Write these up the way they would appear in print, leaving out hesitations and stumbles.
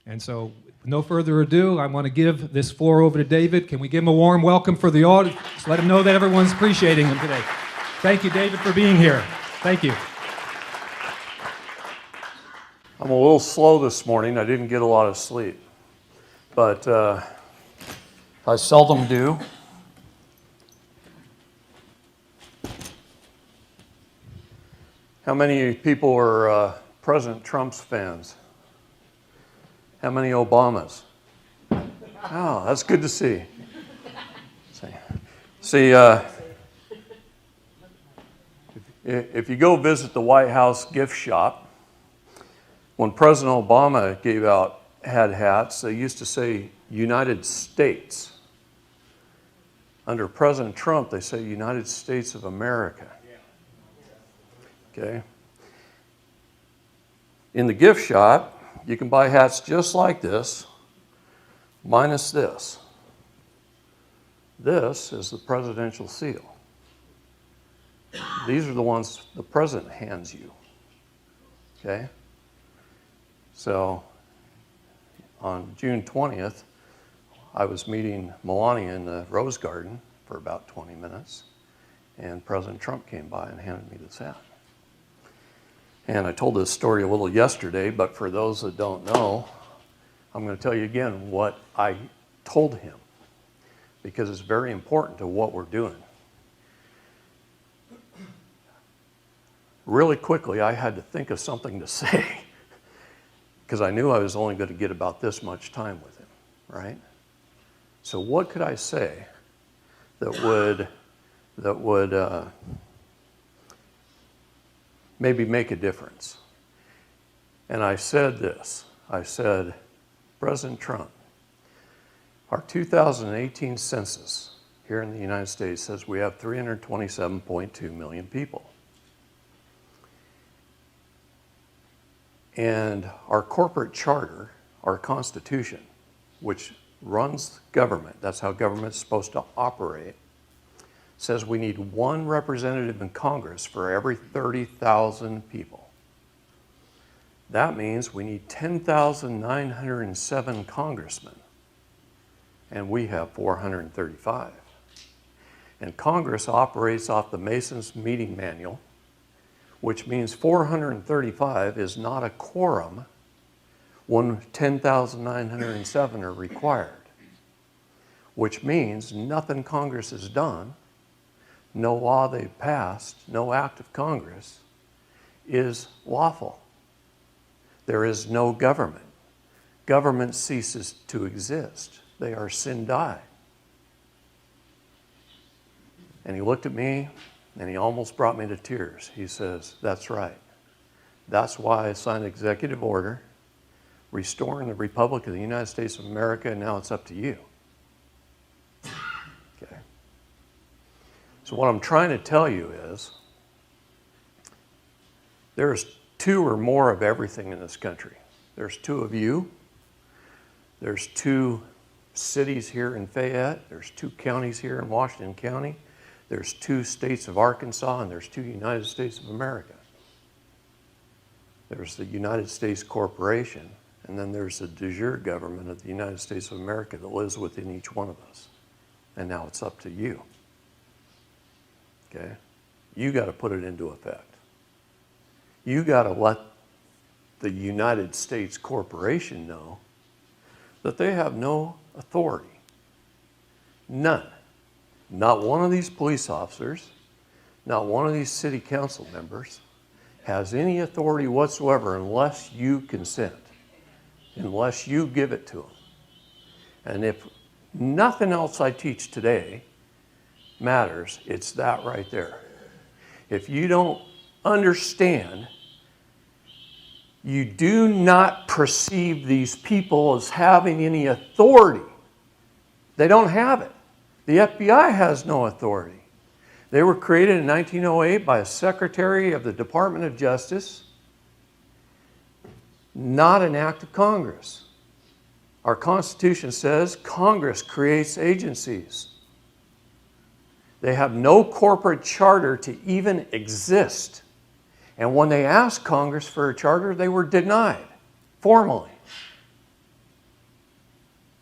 And so, no further ado, I want to give this floor over to David. Can we give him a warm welcome for the audience? Let him know that everyone's appreciating him today. Thank you, David, for being here. Thank you. I'm a little slow this morning. I didn't get a lot of sleep, but I seldom do. How many people are President Trump's fans? How many Obamas? Oh, that's good to see. See, if you go visit the White House gift shop, when President Obama had hats, they used to say United States. Under President Trump, they say United States of America. Okay? In the gift shop, you can buy hats just like this, minus this. This is the presidential seal. These are the ones the president hands you. Okay? So, on June 20th, I was meeting Melania in the Rose Garden for about 20 minutes, and President Trump came by and handed me this hat. And I told this story a little yesterday, but for those that don't know, I'm going to tell you again what I told him, because it's very important to what we're doing. Really quickly, I had to think of something to say, because I knew I was only going to get about this much time with him, right? So what could I say that would maybe make a difference? And I said this. I said, President Trump, our 2018 census here in the United States says we have 327.2 million people. And our corporate charter, our Constitution, which runs government, that's how government's supposed to operate, says we need one representative in Congress for every 30,000 people. That means we need 10,907 congressmen, and we have 435. And Congress operates off the Mason's Meeting Manual, which means 435 is not a quorum when 10,907 are required, which means nothing Congress has done, no law they've passed, no act of Congress is lawful. There is no government. Government ceases to exist. They are sin die. And he looked at me and he almost brought me to tears. He says, that's right. That's why I signed an executive order restoring the Republic of the United States of America, and now it's up to you. Okay. So what I'm trying to tell you is there's two or more of everything in this country. There's two of you. There's two cities here in Fayette. There's two counties here in Washington County. There's two states of Arkansas, and there's two United States of America. There's the United States Corporation, and then there's the de jure government of the United States of America that lives within each one of us. And now it's up to you. Okay? You got to put it into effect. You got to let the United States Corporation know that they have no authority. None. Not one of these police officers, not one of these city council members has any authority whatsoever unless you consent, unless you give it to them. And if nothing else I teach today matters, it's that right there. If you don't understand, you do not perceive these people as having any authority. They don't have it. The FBI has no authority. They were created in 1908 by a Secretary of the Department of Justice, not an act of Congress. Our Constitution says Congress creates agencies. They have no corporate charter to even exist. And when they asked Congress for a charter, they were denied formally.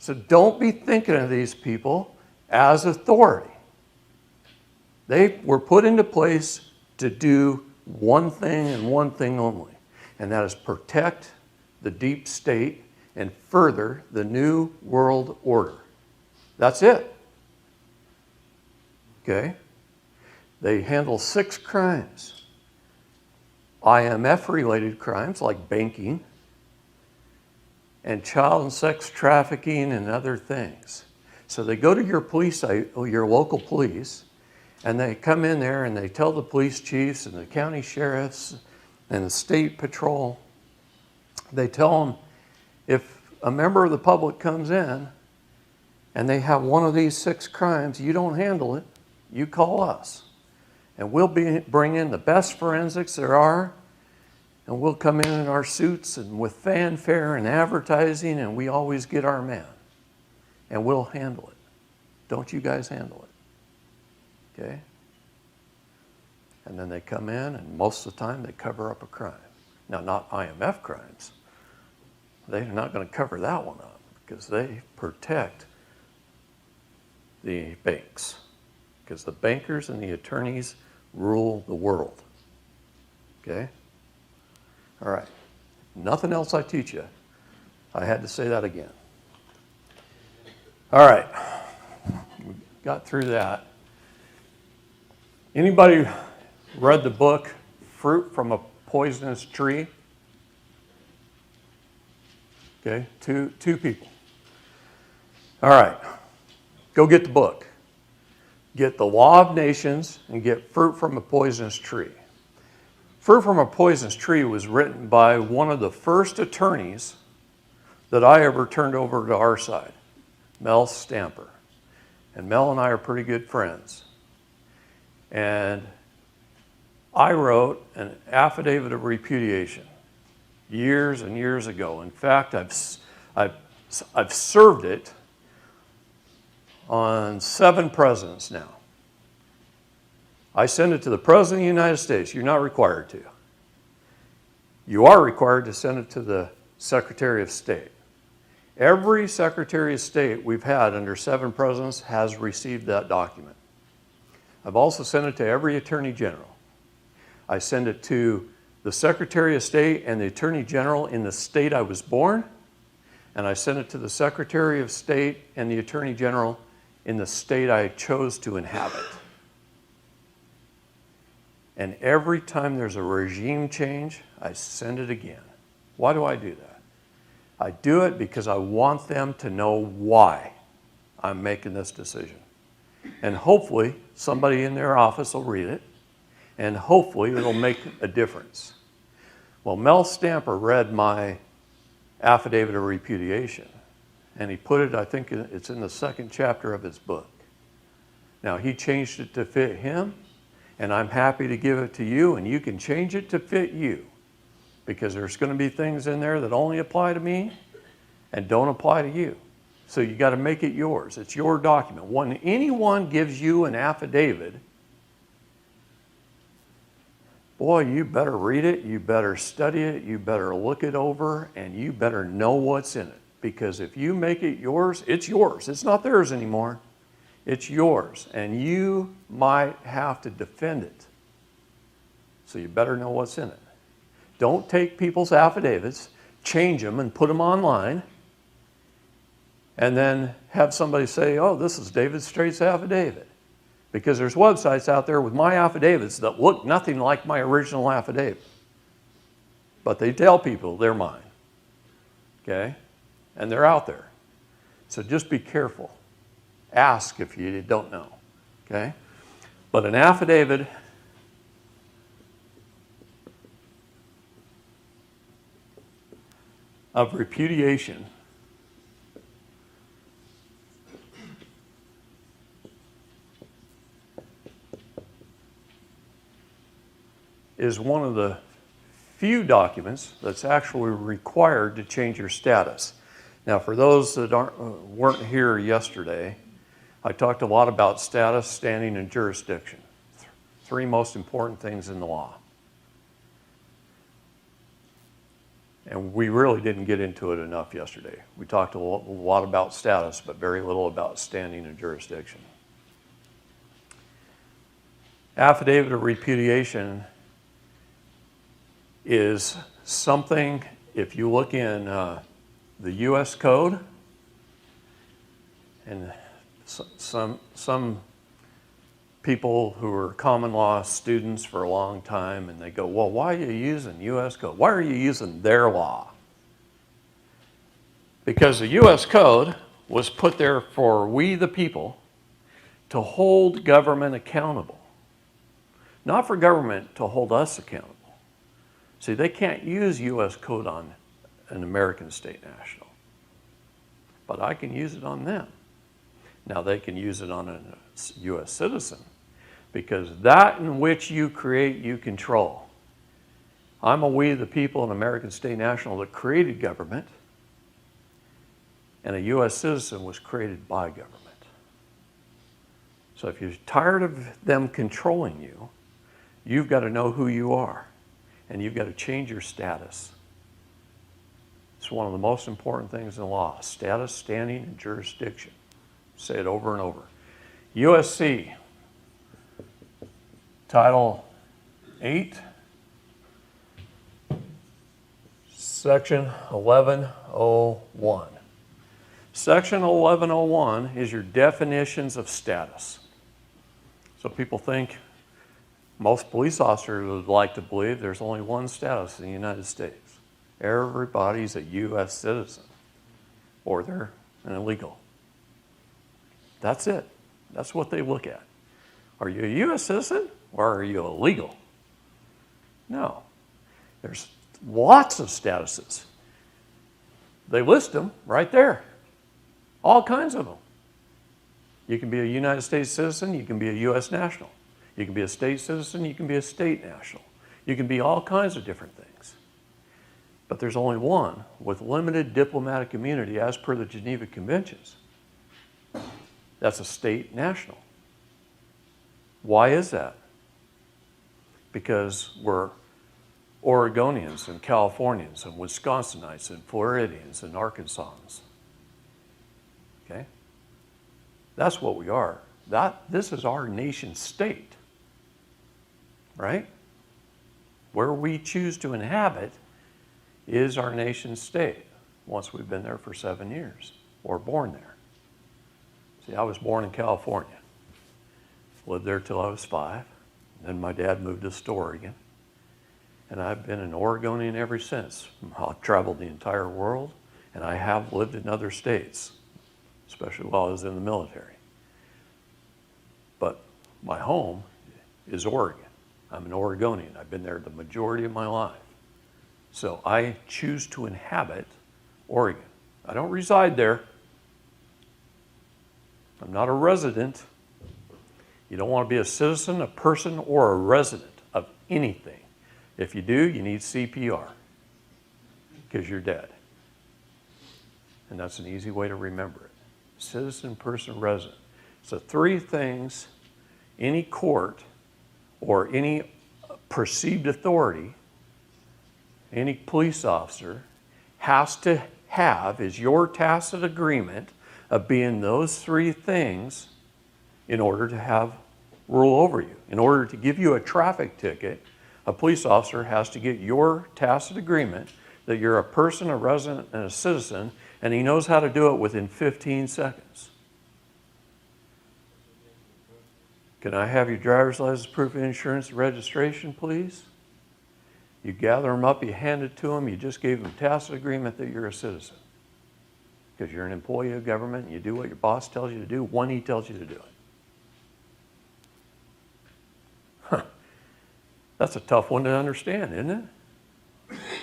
So don't be thinking of these people as authority. They were put into place to do one thing and one thing only, and that is protect the deep state and further the new world order. That's it. Okay? They handle 6 crimes. IMF-related crimes like banking and child and sex trafficking and other things. So they go to your police, your local police, and they come in there and they tell the police chiefs and the county sheriffs and the state patrol, they tell them, if a member of the public comes in and they have one of these 6 crimes, you don't handle it, you call us. And we'll bring in the best forensics there are, and we'll come in our suits and with fanfare and advertising, and we always get our man. And we'll handle it. Don't you guys handle it? Okay? And then they come in, and most of the time they cover up a crime. Now, not IMF crimes. They're not going to cover that one up because they protect the banks. Because the bankers and the attorneys rule the world. Okay? All right. Nothing else I teach you. I had to say that again. All right. We got through that. Anybody read the book Fruit from a Poisonous Tree? Okay, two people. All right. Go get the book. Get The Law of Nations and get Fruit from a Poisonous Tree. Fruit from a Poisonous Tree was written by one of the first attorneys that I ever turned over to our side, Mel Stamper. And Mel and I are pretty good friends. And I wrote an affidavit of repudiation years and years ago. In fact, I've served it on 7 presidents now. I send it to the President of the United States. You're not required to. You are required to send it to the Secretary of State. Every Secretary of State we've had under 7 presidents has received that document. I've also sent it to every Attorney General. I send it to the Secretary of State and the Attorney General in the state I was born, and I send it to the Secretary of State and the Attorney General in the state I chose to inhabit. And every time there's a regime change, I send it again. Why do I do that? I do it because I want them to know why I'm making this decision. And hopefully somebody in their office will read it, and hopefully it'll make a difference. Well, Mel Stamper read my affidavit of repudiation, and he put it, I think it's in the 2nd chapter of his book. Now, he changed it to fit him, and I'm happy to give it to you, and you can change it to fit you, because there's going to be things in there that only apply to me and don't apply to you. So you got to make it yours. It's your document. When anyone gives you an affidavit, boy, you better read it, you better study it, you better look it over, and you better know what's in it. Because if you make it yours, it's yours. It's not theirs anymore. It's yours, and you might have to defend it. So you better know what's in it. Don't take people's affidavits, change them, and put them online, and then have somebody say, oh, this is David Straight's affidavit. Because there's websites out there with my affidavits that look nothing like my original affidavit. But they tell people they're mine. Okay? And they're out there. So just be careful. Ask if you don't know. Okay? But an affidavit of repudiation is one of the few documents that's actually required to change your status. Now, for those that weren't here yesterday, I talked a lot about status, standing, and jurisdiction. 3 most important things in the law. And we really didn't get into it enough yesterday. We talked a lot about status, but very little about standing and jurisdiction. Affidavit of repudiation is something, if you look in the U.S. Code, and some people who are common law students for a long time, and they go, well, why are you using U.S. Code? Why are you using their law? Because the U.S. Code was put there for we the people to hold government accountable. Not for government to hold us accountable. See, they can't use U.S. Code on an American state national, but I can use it on them. Now they can use it on a U.S. citizen, because that in which you create, you control. I'm a we the people, an American state national that created government, and a U.S. citizen was created by government. So if you're tired of them controlling you, you've got to know who you are, and you've got to change your status. It's one of the most important things in law: status, standing, and jurisdiction. Say it over and over. USC, Title 8, Section 1101. Section 1101 is your definitions of status. So people think, most police officers would like to believe there's only one status in the United States. Everybody's a U.S. citizen, or they're an illegal. That's it. That's what they look at. Are you a U.S. citizen, or are you illegal? No. There's lots of statuses. They list them right there. All kinds of them. You can be a United States citizen, you can be a U.S. national. You can be a state citizen, you can be a state national. You can be all kinds of different things. But there's only one with limited diplomatic immunity as per the Geneva Conventions. That's a state national. Why is that? Because we're Oregonians and Californians and Wisconsinites and Floridians and Arkansans. Okay? That's what we are. This is our nation state. Right? Where we choose to inhabit is our nation state once we've been there for 7 years or born there. See, I was born in California. Lived there till I was 5. Then my dad moved us to Oregon. And I've been an Oregonian ever since. I've traveled the entire world, and I have lived in other states, especially while I was in the military. But my home is Oregon. I'm an Oregonian. I've been there the majority of my life. So I choose to inhabit Oregon. I don't reside there. I'm not a resident. You don't want to be a citizen, a person, or a resident of anything. If you do, you need CPR because you're dead. And that's an easy way to remember it. Citizen, person, resident. So 3 things any court or any perceived authority, any police officer has to have is your tacit agreement of being those 3 things in order to have rule over you. In order to give you a traffic ticket, a police officer has to get your tacit agreement that you're a person, a resident, and a citizen, and he knows how to do it within 15 seconds. Can I have your driver's license, proof of insurance, and registration, please? You gather them up, you hand it to them, you just gave them tacit agreement that you're a citizen. Because you're an employee of government, and you do what your boss tells you to do when he tells you to do it. Huh. That's a tough one to understand, isn't it?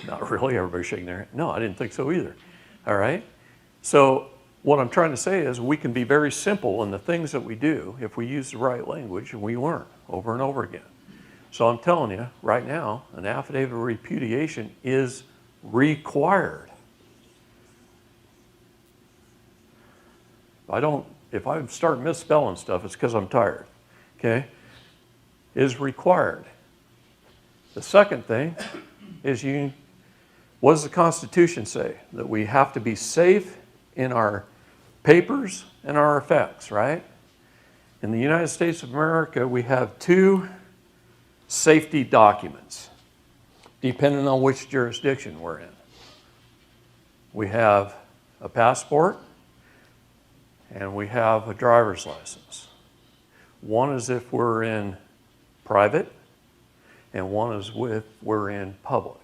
Not really, everybody's shaking their head. No, I didn't think so either. All right? So what I'm trying to say is we can be very simple in the things that we do if we use the right language and we learn over and over again. So I'm telling you right now, an affidavit of repudiation is required. If I start misspelling stuff, it's because I'm tired. Okay? Is required. The second thing is What does the Constitution say? That we have to be safe in our papers and our effects, right? In the United States of America, we have two safety documents, depending on which jurisdiction we're in. We have a passport and we have a driver's license. One is if we're in private, and one is if we're in public.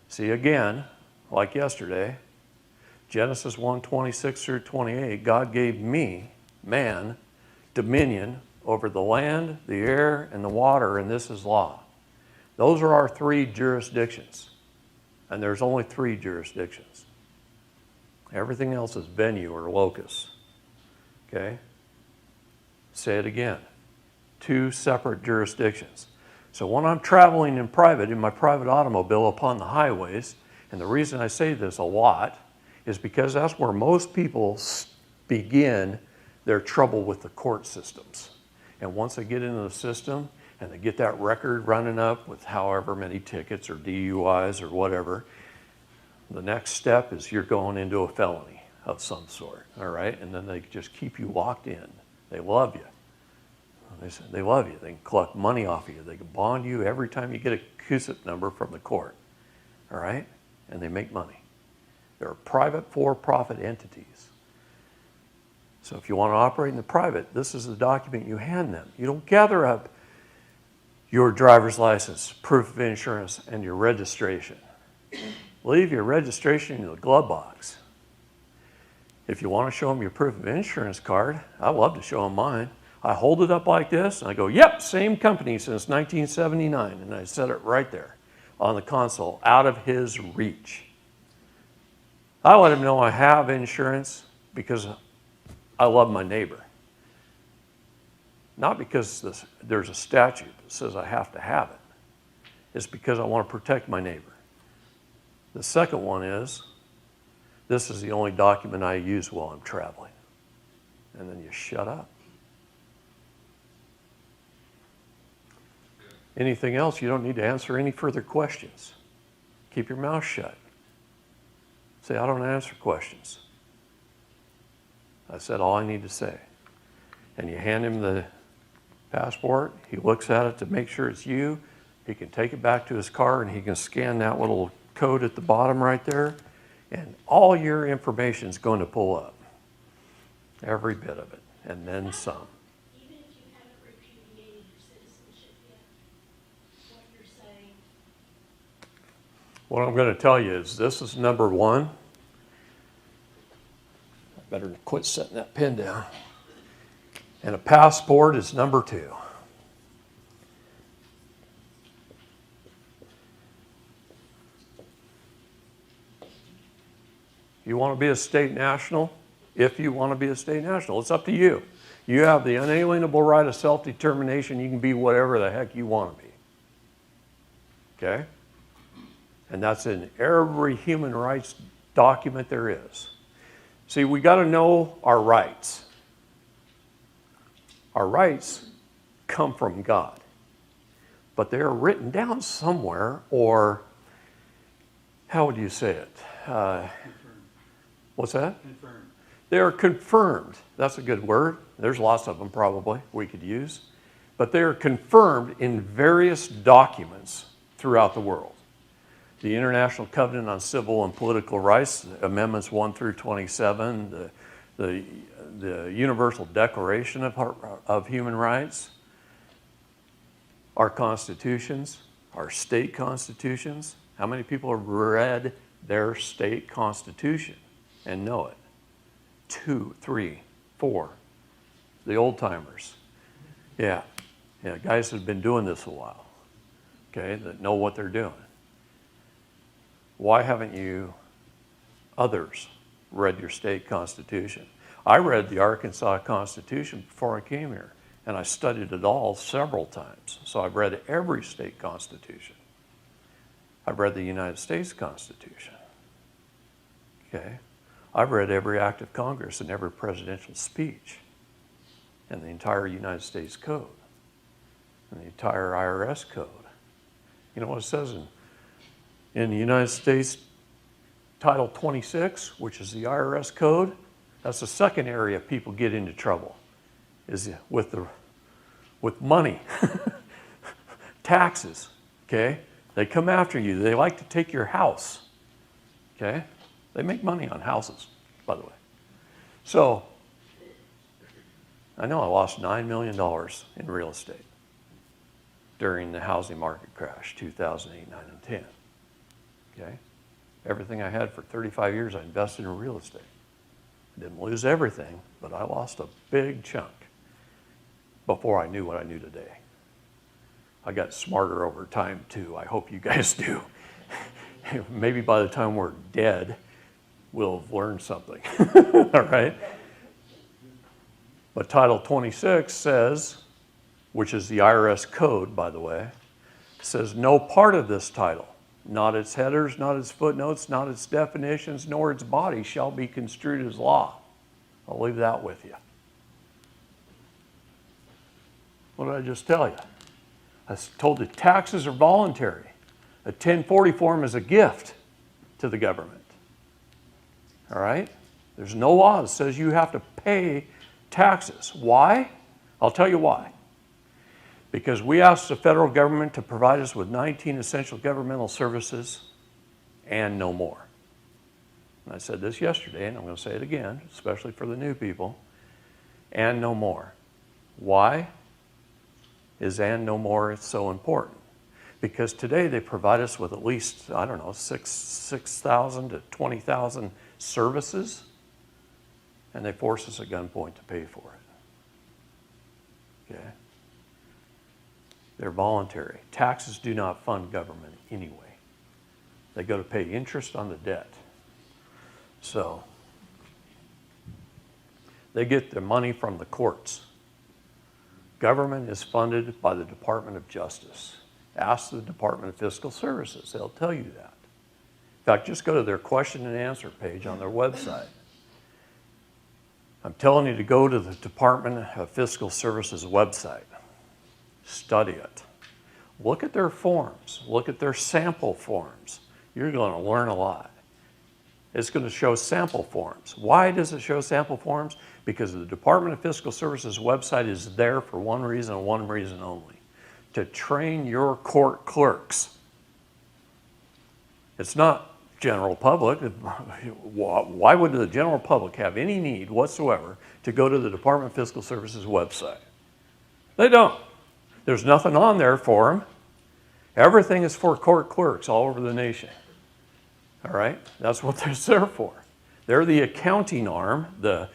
See, again, like yesterday, Genesis 1:26 through 28, God gave me, man, dominion over the land, the air, and the water, and this is law. Those are our three jurisdictions, and there's only three jurisdictions. Everything else is venue or locus, okay? Say it again, two separate jurisdictions. So when I'm traveling in private, in my private automobile upon the highways, and the reason I say this a lot is because that's where most people begin their trouble with the court systems. And once they get into the system and they get that record running up with however many tickets or DUIs or whatever, the next step is you're going into a felony of some sort, all right? And then they just keep you locked in. They love you. They love you. They can collect money off of you. They can bond you every time you get a CUSIP number from the court, all right? And they make money. They're private for-profit entities. So if you want to operate in the private, this is the document you hand them. You don't gather up your driver's license, proof of insurance, and your registration. Leave your registration in the glove box. If you want to show them your proof of insurance card, I love to show them mine. I hold it up like this, and I go, yep, same company since 1979, and I set it right there on the console, out of his reach. I let him know I have insurance because I love my neighbor. Not because there's a statute that says I have to have it. It's because I want to protect my neighbor. The second one is, this is the only document I use while I'm traveling. And then you shut up. Anything else, you don't need to answer any further questions. Keep your mouth shut. Say, I don't answer questions. I said all I need to say. And you hand him the passport. He looks at it to make sure it's you. He can take it back to his car and he can scan that little code at the bottom right there. And all your information is going to pull up. Every bit of it. And then some. Even if you haven't repudiated your citizenship yet, what you're saying. What I'm going to tell you is this is number one. I better quit setting that pen down. And a passport is number two. You want to be a state national? If you want to be a state national, it's up to you. You have the unalienable right of self-determination. You can be whatever the heck you want to be. Okay? And that's in every human rights document there is. See, we got to know our rights. Our rights come from God. But they're written down somewhere, or how would you say it? What's that? Confirmed. They are confirmed. That's a good word. There's lots of them probably we could use. But they are confirmed in various documents throughout the world. The International Covenant on Civil and Political Rights, Amendments 1 through 27, the Universal Declaration of Human Rights, our constitutions, our state constitutions. How many people have read their state constitution and know it? 2, 3, 4. The old timers. Yeah, guys that have been doing this a while, okay, that know what they're doing. Why haven't you others read your state constitution? I read the Arkansas Constitution before I came here, and I studied it all several times. So I've read every state constitution. I've read the United States Constitution. Okay? I've read every act of Congress and every presidential speech and the entire United States Code and the entire IRS code. You know what it says in In the United States, Title 26, which is the IRS code, that's the second area people get into trouble, is with money, taxes, okay? They come after you. They like to take your house, okay? They make money on houses, by the way. So, I know I lost $9 million in real estate during the housing market crash, 2008, 9, and 10, okay? Everything I had for 35 years, I invested in real estate. I didn't lose everything, but I lost a big chunk before I knew what I knew today. I got smarter over time too. I hope you guys do. Maybe by the time we're dead, we'll have learned something, all right? But Title 26 says, which is the IRS code, by the way, says no part of this title, not its headers, not its footnotes, not its definitions, nor its body shall be construed as law. I'll leave that with you. What did I just tell you? I told you taxes are voluntary. A 1040 form is a gift to the government. All right? There's no law that says you have to pay taxes. Why? I'll tell you why. Because we asked the federal government to provide us with 19 essential governmental services and no more. And I said this yesterday, and I'm going to say it again, especially for the new people, and no more. Why is and no more so important? Because today they provide us with at least, I don't know, 6,000 to 20,000 services, and they force us at gunpoint to pay for it. Okay? They're voluntary. Taxes do not fund government anyway. They go to pay interest on the debt. So, they get their money from the courts. Government is funded by the Department of Justice. Ask the Department of Fiscal Services. They'll tell you that. In fact, just go to their question and answer page on their website. I'm telling you to go to the Department of Fiscal Services website. Study it. Look at their forms. Look at their sample forms. You're going to learn a lot. It's going to show sample forms. Why does it show sample forms? Because the Department of Fiscal Services website is there for one reason and one reason only: to train your court clerks. It's not general public. Why would the general public have any need whatsoever to go to the Department of Fiscal Services website? They don't. There's nothing on there for them. Everything is for court clerks all over the nation. All right? That's what they're there for. They're the accounting arm, the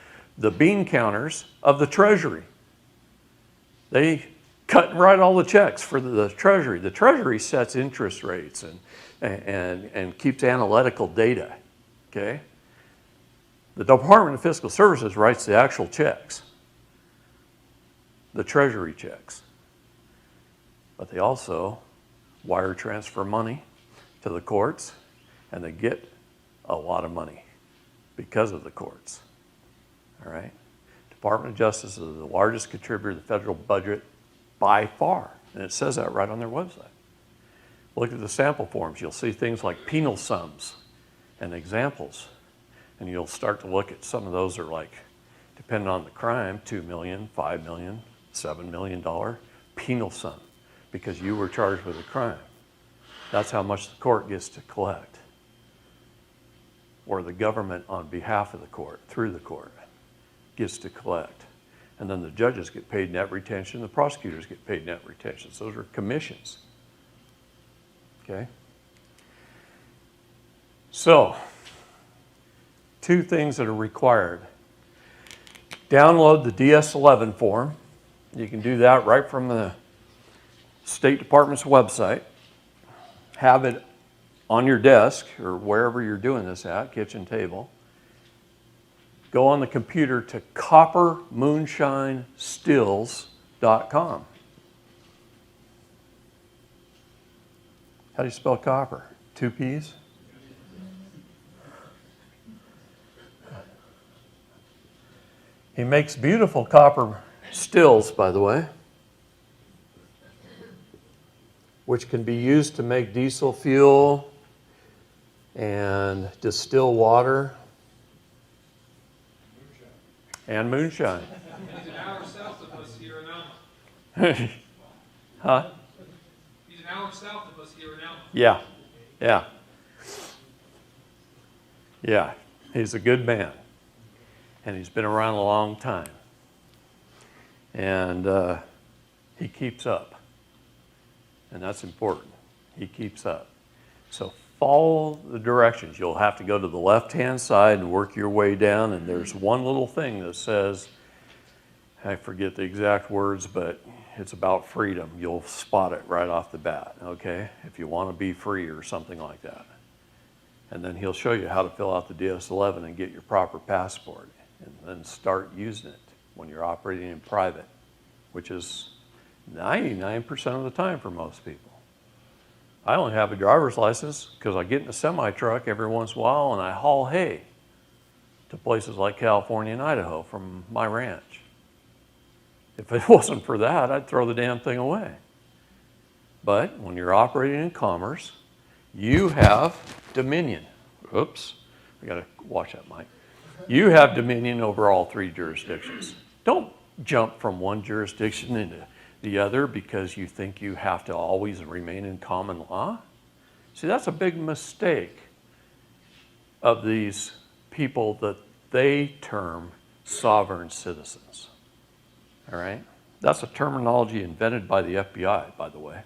bean counters of the Treasury. They cut and write all the checks for the Treasury. The Treasury sets interest rates and keeps analytical data. Okay? The Department of Fiscal Services writes the actual checks, the Treasury checks. But they also wire transfer money to the courts, and they get a lot of money because of the courts. All right? Department of Justice is the largest contributor to the federal budget by far, and it says that right on their website. Look at the sample forms. You'll see things like penal sums and examples, and you'll start to look at some of those are like, depending on the crime, $2 million, $5 million, $7 million penal sum, because you were charged with a crime. That's how much the court gets to collect. Or the government on behalf of the court, through the court, gets to collect. And then the judges get paid net retention, the prosecutors get paid net retention. So those are commissions. Okay? So, two things that are required. Download the DS-11 form. You can do that right from the State Department's website. Have it on your desk or wherever you're doing this at, kitchen table. Go on the computer to coppermoonshinestills.com. How do you spell copper? 2 P's? He makes beautiful copper stills, by the way, which can be used to make diesel fuel and distill water and moonshine. He's an hour south of us here in Alma. Huh? He's an hour south of us here in Alma. Yeah, yeah. Yeah, he's a good man. And he's been around a long time. And he keeps up. And that's important. He keeps up. So follow the directions. You'll have to go to the left-hand side and work your way down. And there's one little thing that says, I forget the exact words, but it's about freedom. You'll spot it right off the bat, okay? If you want to be free or something like that. And then he'll show you how to fill out the DS-11 and get your proper passport. And then start using it when you're operating in private, which is 99% of the time for most people. I only have a driver's license because I get in a semi-truck every once in a while and I haul hay to places like California and Idaho from my ranch. If it wasn't for that, I'd throw the damn thing away. But when you're operating in commerce, you have dominion. Oops, I gotta watch that, Mike. You have dominion over all three jurisdictions. Don't jump from one jurisdiction into the other because you think you have to always remain in common law. See, that's a big mistake of these people that they term sovereign citizens. All right? That's a terminology invented by the FBI, by the way.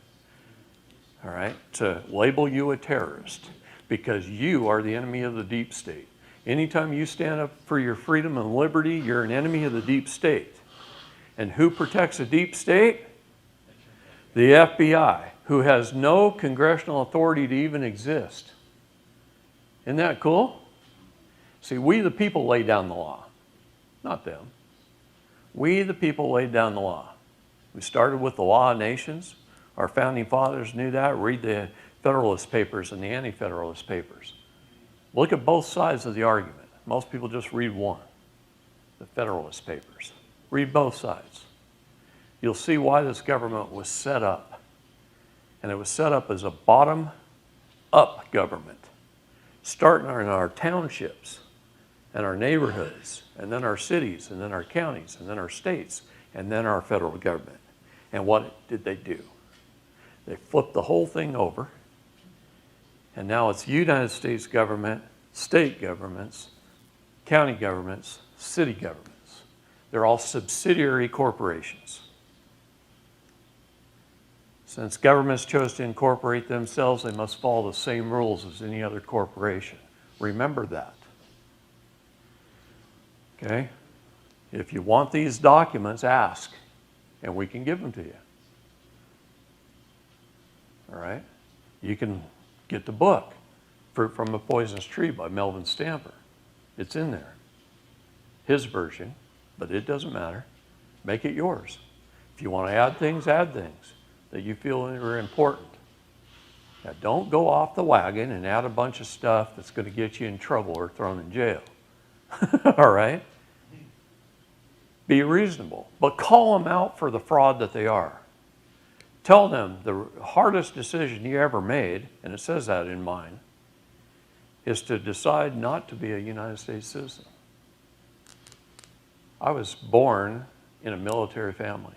All right? To label you a terrorist because you are the enemy of the deep state. Anytime you stand up for your freedom and liberty, you're an enemy of the deep state. And who protects the deep state? The FBI, who has no congressional authority to even exist. Isn't that cool? See, we the people lay down the law, not them. We the people laid down the law. We started with the law of nations. Our founding fathers knew that. Read the Federalist Papers and the Anti-Federalist Papers. Look at both sides of the argument. Most people just read one, the Federalist Papers. Read both sides. You'll see why this government was set up. And it was set up as a bottom-up government, starting in our townships and our neighborhoods, and then our cities, and then our counties, and then our states, and then our federal government. And what did they do? They flipped the whole thing over. And now it's United States government, state governments, county governments, city governments. They're all subsidiary corporations. Since governments chose to incorporate themselves, they must follow the same rules as any other corporation. Remember that. Okay? If you want these documents, ask, and we can give them to you. All right? You can get the book, Fruit from a Poisonous Tree by Melvin Stamper. It's in there. His version, but it doesn't matter. Make it yours. If you want to add things that you feel are important. Now, don't go off the wagon and add a bunch of stuff that's going to get you in trouble or thrown in jail. All right? Be reasonable, but call them out for the fraud that they are. Tell them the hardest decision you ever made, and it says that in mine, is to decide not to be a United States citizen. I was born in a military family.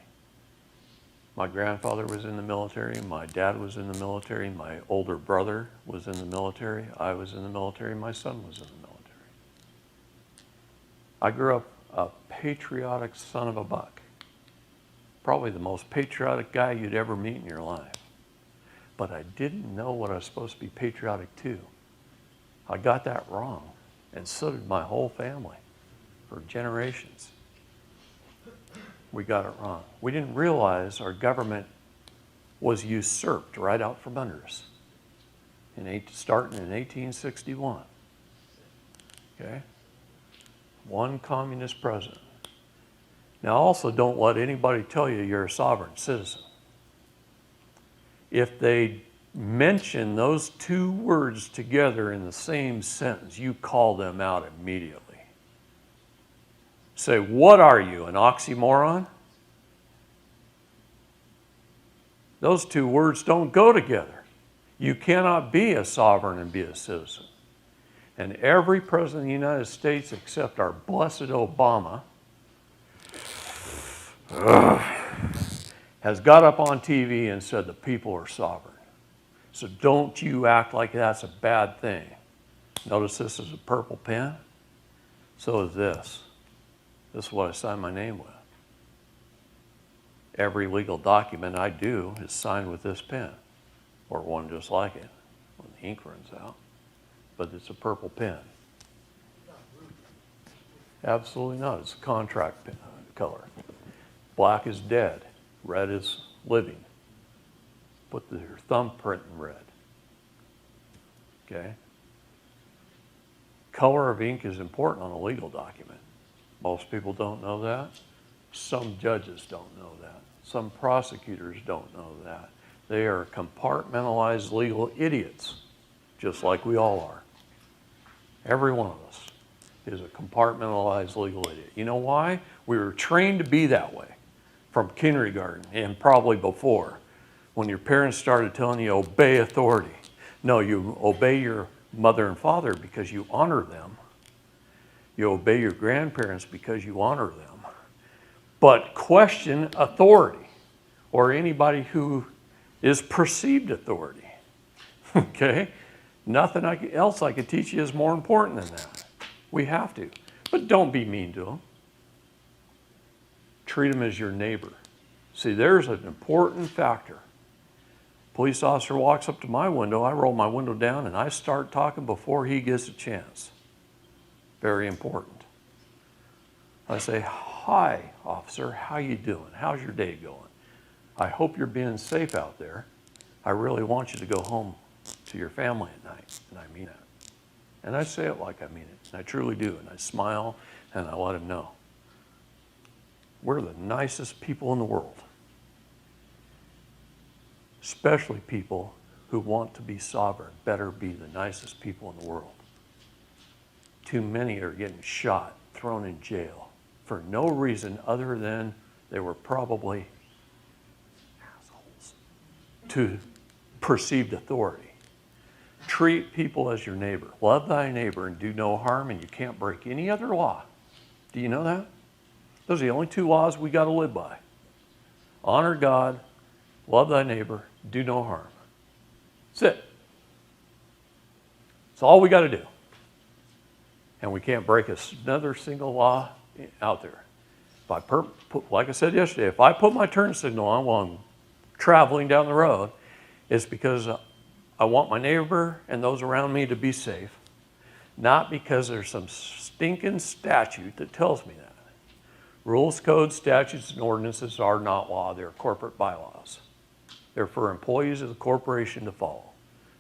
My grandfather was in the military, my dad was in the military, my older brother was in the military, I was in the military, my son was in the military. I grew up a patriotic son of a buck. Probably the most patriotic guy you'd ever meet in your life. But I didn't know what I was supposed to be patriotic to. I got that wrong, and so did my whole family for generations. We got it wrong. We didn't realize our government was usurped right out from under us, starting in 1861. Okay? One communist president. Now also don't let anybody tell you you're a sovereign citizen. If they mention those two words together in the same sentence, you call them out immediately. Say, what are you, an oxymoron? Those two words don't go together. You cannot be a sovereign and be a citizen. And every president of the United States except our blessed Obama has got up on TV and said the people are sovereign. So don't you act like that's a bad thing. Notice this is a purple pen. So is this. This is what I sign my name with. Every legal document I do is signed with this pen, or one just like it when the ink runs out. But it's a purple pen. Absolutely not. It's a contract pen, color. Black is dead. Red is living. Put your thumbprint in red. Okay? Color of ink is important on a legal document. Most people don't know that. Some judges don't know that. Some prosecutors don't know that. They are compartmentalized legal idiots, just like we all are. Every one of us is a compartmentalized legal idiot. You know why? We were trained to be that way from kindergarten and probably before, when your parents started telling you obey authority. No, you obey your mother and father because you honor them. You obey your grandparents because you honor them. But question authority or anybody who is perceived authority. Okay? Nothing else I could teach you is more important than that. We have to. But don't be mean to them. Treat them as your neighbor. See, there's an important factor. Police officer walks up to my window, I roll my window down, and I start talking before he gets a chance. Very important. I say, "Hi, officer, how you doing? How's your day going? I hope you're being safe out there. I really want you to go home to your family at night," and I mean that. And I say it like I mean it, and I truly do, and I smile, and I let him know. We're the nicest people in the world, especially people who want to be sovereign better be the nicest people in the world. Too many are getting shot, thrown in jail for no reason other than they were probably assholes to perceived authority. Treat people as your neighbor. Love thy neighbor and do no harm, and you can't break any other law. Do you know that? Those are the only two laws we got to live by. Honor God, love thy neighbor, do no harm. That's it. That's all we got to do. And we can't break another single law out there. If I like I said yesterday, if I put my turn signal on while I'm traveling down the road, it's because I want my neighbor and those around me to be safe, not because there's some stinking statute that tells me that. Rules, codes, statutes, and ordinances are not law. They're corporate bylaws. They're for employees of the corporation to follow.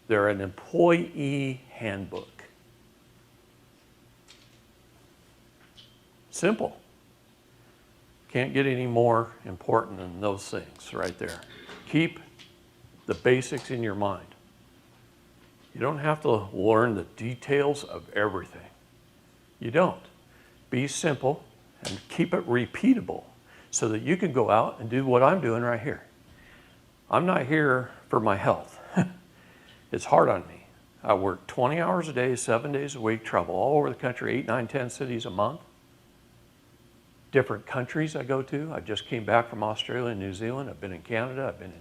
They're an employee handbook. Simple. Can't get any more important than those things right there. Keep the basics in your mind. You don't have to learn the details of everything. You don't. Be simple and keep it repeatable so that you can go out and do what I'm doing right here. I'm not here for my health. It's hard on me. I work 20 hours a day, 7 days a week, travel all over the country, 8, 9, 10 cities a month. Different countries I go to. I just came back from Australia and New Zealand. I've been in Canada. I've been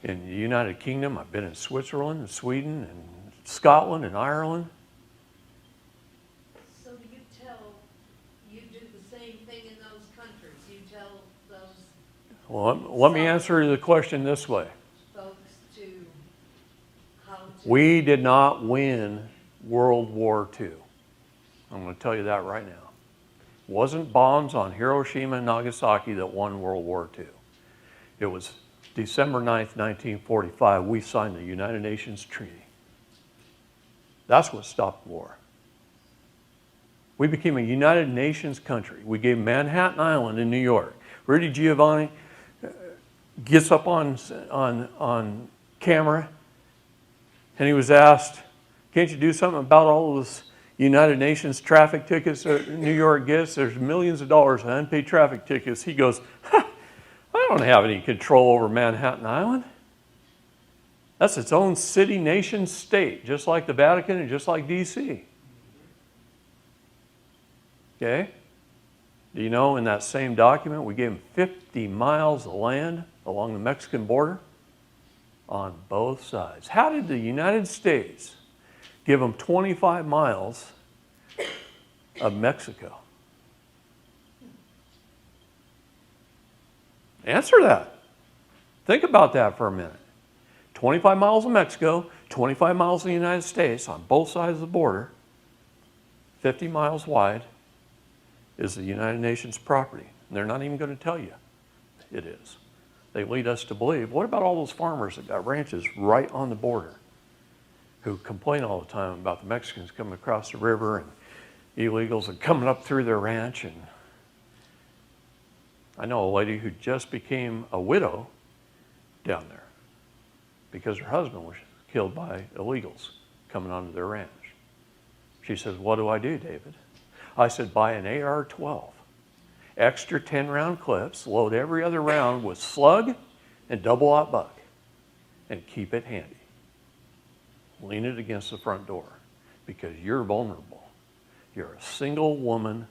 in the United Kingdom. I've been in Switzerland and Sweden and Scotland and Ireland. So do you do the same thing in those countries? You tell those Well, let me answer the question this way. folks to how to... We did not win World War II. I'm going to tell you that right now. It wasn't bombs on Hiroshima and Nagasaki that won World War II. It was December 9th, 1945, we signed the United Nations Treaty. That's what stopped the war. We became a United Nations country. We gave Manhattan Island in New York. Rudy Giovanni gets up on camera and he was asked, "Can't you do something about all of this United Nations traffic tickets that New York gets? There's millions of dollars in unpaid traffic tickets." He goes, "I don't have any control over Manhattan Island. That's its own city, nation, state, just like the Vatican and just like D.C. Okay? Do you know in that same document we gave them 50 miles of land along the Mexican border? On both sides. How did the United States give them 25 miles of Mexico? Answer that. Think about that for a minute. 25 miles of Mexico, 25 miles of the United States on both sides of the border, 50 miles wide is the United Nations property. And they're not even going to tell you it is. They lead us to believe. What about all those farmers that got ranches right on the border who complain all the time about the Mexicans coming across the river and illegals are coming up through their ranch? And I know a lady who just became a widow down there because her husband was killed by illegals coming onto their ranch. She says, what do I do, David? I said, buy an AR-12. Extra 10-round clips, load every other round with slug and double-aught buck, and keep it handy. Lean it against the front door because you're vulnerable. You're a single woman,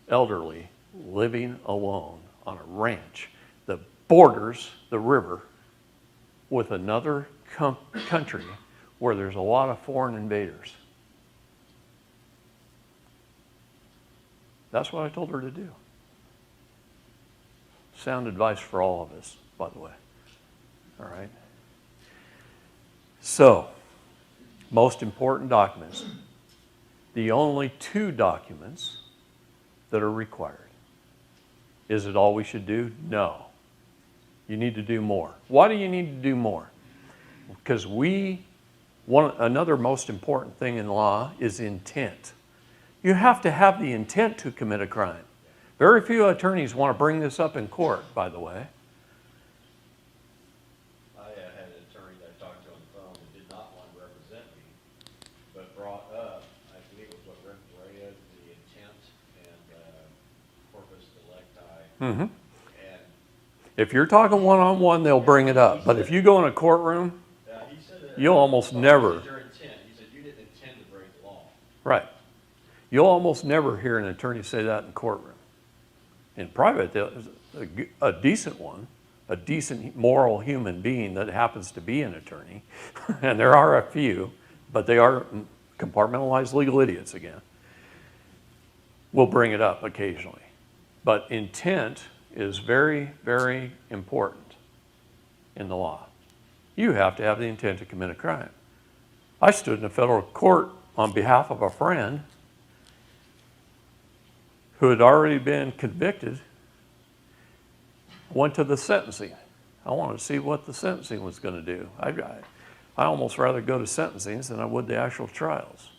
elderly, living alone on a ranch that borders the river with another country where there's a lot of foreign invaders. That's what I told her to do. Sound advice for all of us, by the way. All right? So, most important documents. The only 2 documents that are required. Is it all we should do? No. You need to do more. Why do you need to do more? Because another most important thing in law is intent. You have to have the intent to commit a crime. Very few attorneys want to bring this up in court, by the way. I had an attorney that I talked to on the phone that did not want to represent me, but brought up, I believe it was what Rick Correa, the intent and corpus delicti. Mm-hmm. And If you're talking one-on-one, they'll bring it up. But if you go in a courtroom, he said that you'll almost never. Your intent. He said you didn't intend to break the law. Right. You'll almost never hear an attorney say that in courtroom. In private, a decent one, a decent moral human being that happens to be an attorney, and there are a few, but they are compartmentalized legal idiots again, will bring it up occasionally. But intent is very, very important in the law. You have to have the intent to commit a crime. I stood in a federal court on behalf of a friend who had already been convicted, went to the sentencing. I wanted to see what the sentencing was going to do. I almost rather go to sentencings than I would the actual trials.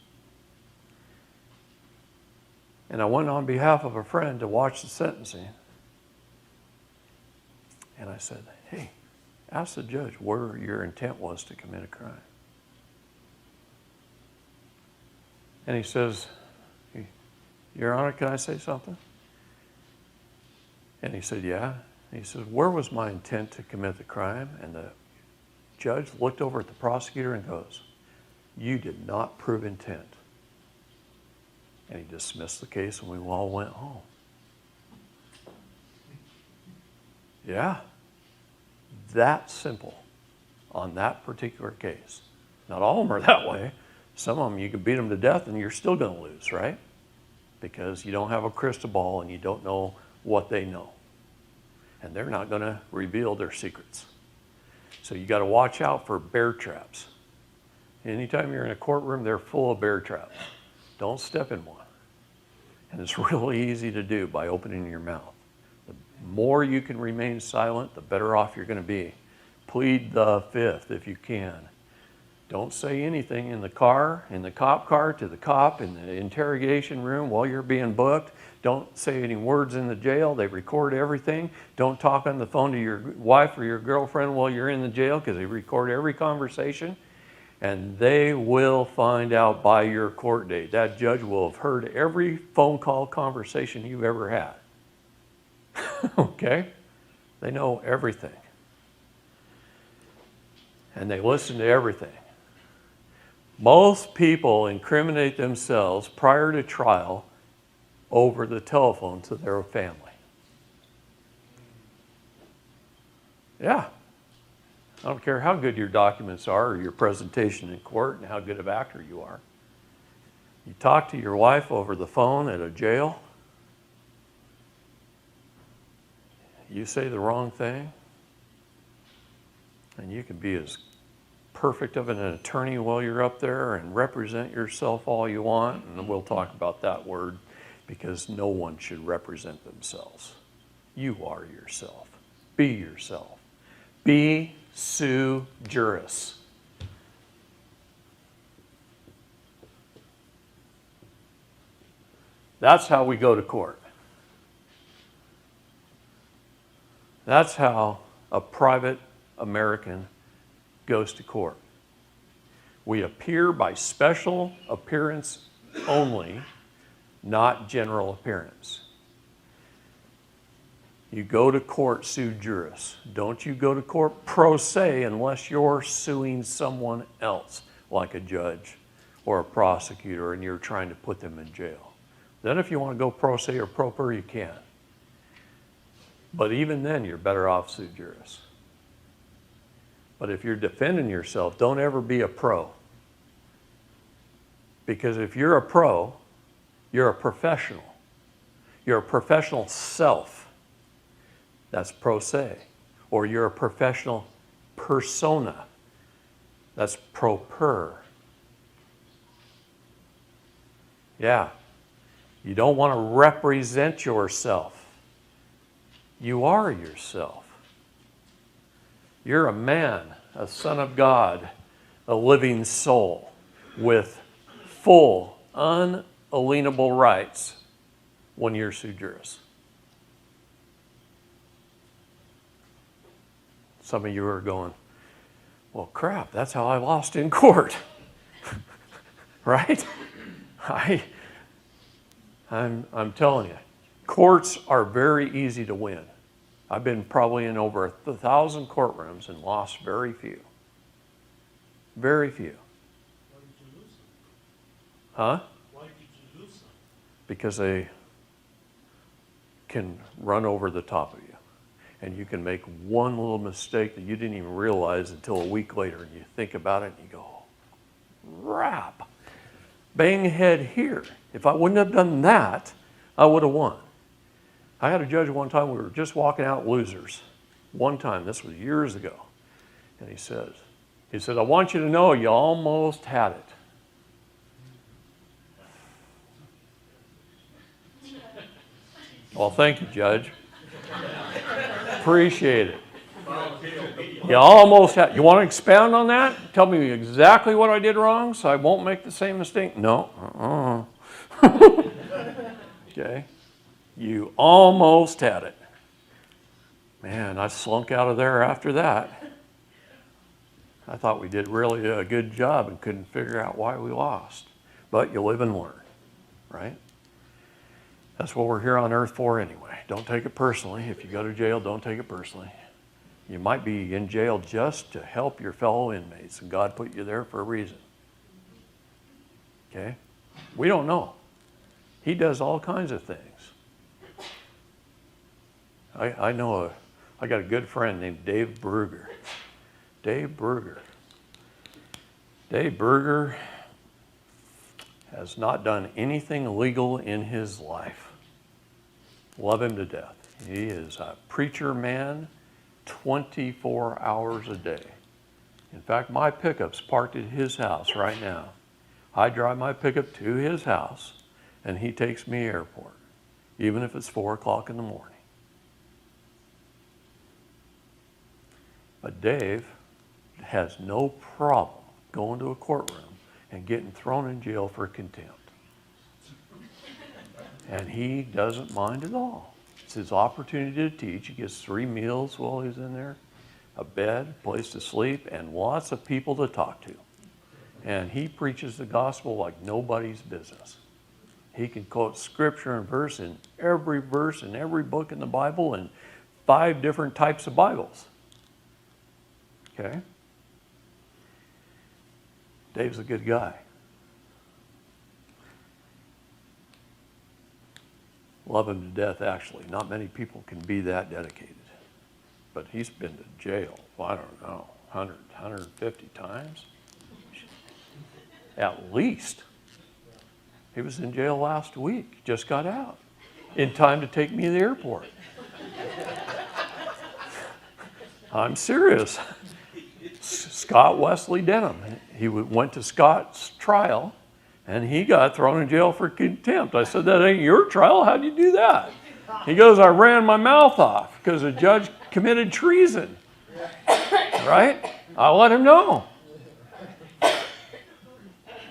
And I went on behalf of a friend to watch the sentencing. And I said, hey, ask the judge where your intent was to commit a crime. And he says, Your Honor, can I say something? And he said, yeah. And he said, where was my intent to commit the crime? And the judge looked over at the prosecutor and goes, you did not prove intent. And he dismissed the case and we all went home. Yeah, that simple on that particular case. Not all of them are that way. Some of them you can beat them to death and you're still going to lose, right? Because you don't have a crystal ball and you don't know what they know. And they're not going to reveal their secrets. So you got to watch out for bear traps. Anytime you're in a courtroom, they're full of bear traps. Don't step in one. And it's really easy to do by opening your mouth. The more you can remain silent, the better off you're going to be. Plead the fifth if you can. Don't say anything in the car, in the cop car, to the cop, in the interrogation room while you're being booked. Don't say any words in the jail. They record everything. Don't talk on the phone to your wife or your girlfriend while you're in the jail because they record every conversation. And they will find out by your court date. That judge will have heard every phone call conversation you've ever had. Okay? They know everything. And they listen to everything. Most people incriminate themselves prior to trial over the telephone to their family. Yeah. I don't care how good your documents are or your presentation in court and how good of actor you are. You talk to your wife over the phone at a jail, you say the wrong thing, and you can be as perfect of an attorney while you're up there and represent yourself all you want, and we'll talk about that word because no one should represent themselves. You are yourself. Be yourself. Be sui juris. That's how we go to court. That's how a private American goes to court. We appear by special appearance only, not general appearance. You go to court sui juris. Don't you go to court pro se unless you're suing someone else, like a judge or a prosecutor, and you're trying to put them in jail. Then if you want to go pro se or pro per, you can. But even then, you're better off sui juris. But if you're defending yourself, don't ever be a pro. Because if you're a pro, you're a professional. You're a professional self. That's pro se. Or you're a professional persona. That's pro per. Yeah. You don't want to represent yourself. You are yourself. You're a man, a son of God, a living soul with full, unalienable rights when you're sui juris. Some of you are going, well, crap, that's how I lost in court. Right? I'm telling you, courts are very easy to win. I've been probably in over 1,000 courtrooms and lost very few. Very few. Why did you lose them? Huh? Why did you lose them? Because they can run over the top of you. And you can make one little mistake that you didn't even realize until a week later, and you think about it and you go, crap. Bang head here. If I wouldn't have done that, I would have won. I had a judge one time, we were just walking out losers. One time, this was years ago. And he said, I want you to know you almost had it. Well, thank you, Judge. Appreciate it. You almost had. You want to expound on that? Tell me exactly what I did wrong so I won't make the same mistake? No. Okay. You almost had it. Man, I slunk out of there after that. I thought we did really a good job and couldn't figure out why we lost. But you live and learn, right? That's what we're here on earth for anyway. Don't take it personally. If you go to jail, don't take it personally. You might be in jail just to help your fellow inmates, and God put you there for a reason. Okay? We don't know. He does all kinds of things. I got a good friend named Dave Bruger. Dave Bruger has not done anything illegal in his life. Love him to death. He is a preacher man 24 hours a day. In fact, my pickup's parked at his house right now. I drive my pickup to his house, and he takes me to the airport, even if it's 4 o'clock in the morning. But Dave has no problem going to a courtroom and getting thrown in jail for contempt. And he doesn't mind at all. It's his opportunity to teach. He gets 3 meals while he's in there, a bed, place to sleep, and lots of people to talk to. And he preaches the gospel like nobody's business. He can quote scripture and verse in every book in the Bible and 5 different types of Bibles. Okay? Dave's a good guy. Love him to death, actually. Not many people can be that dedicated. But he's been to jail, well, I don't know, 100, 150 times? At least. He was in jail last week, just got out, in time to take me to the airport. I'm serious. Scott Wesley Denham. He went to Scott's trial, and he got thrown in jail for contempt. I said, that ain't your trial. How'd you do that? He goes, I ran my mouth off because the judge committed treason. Right? I'll let him know.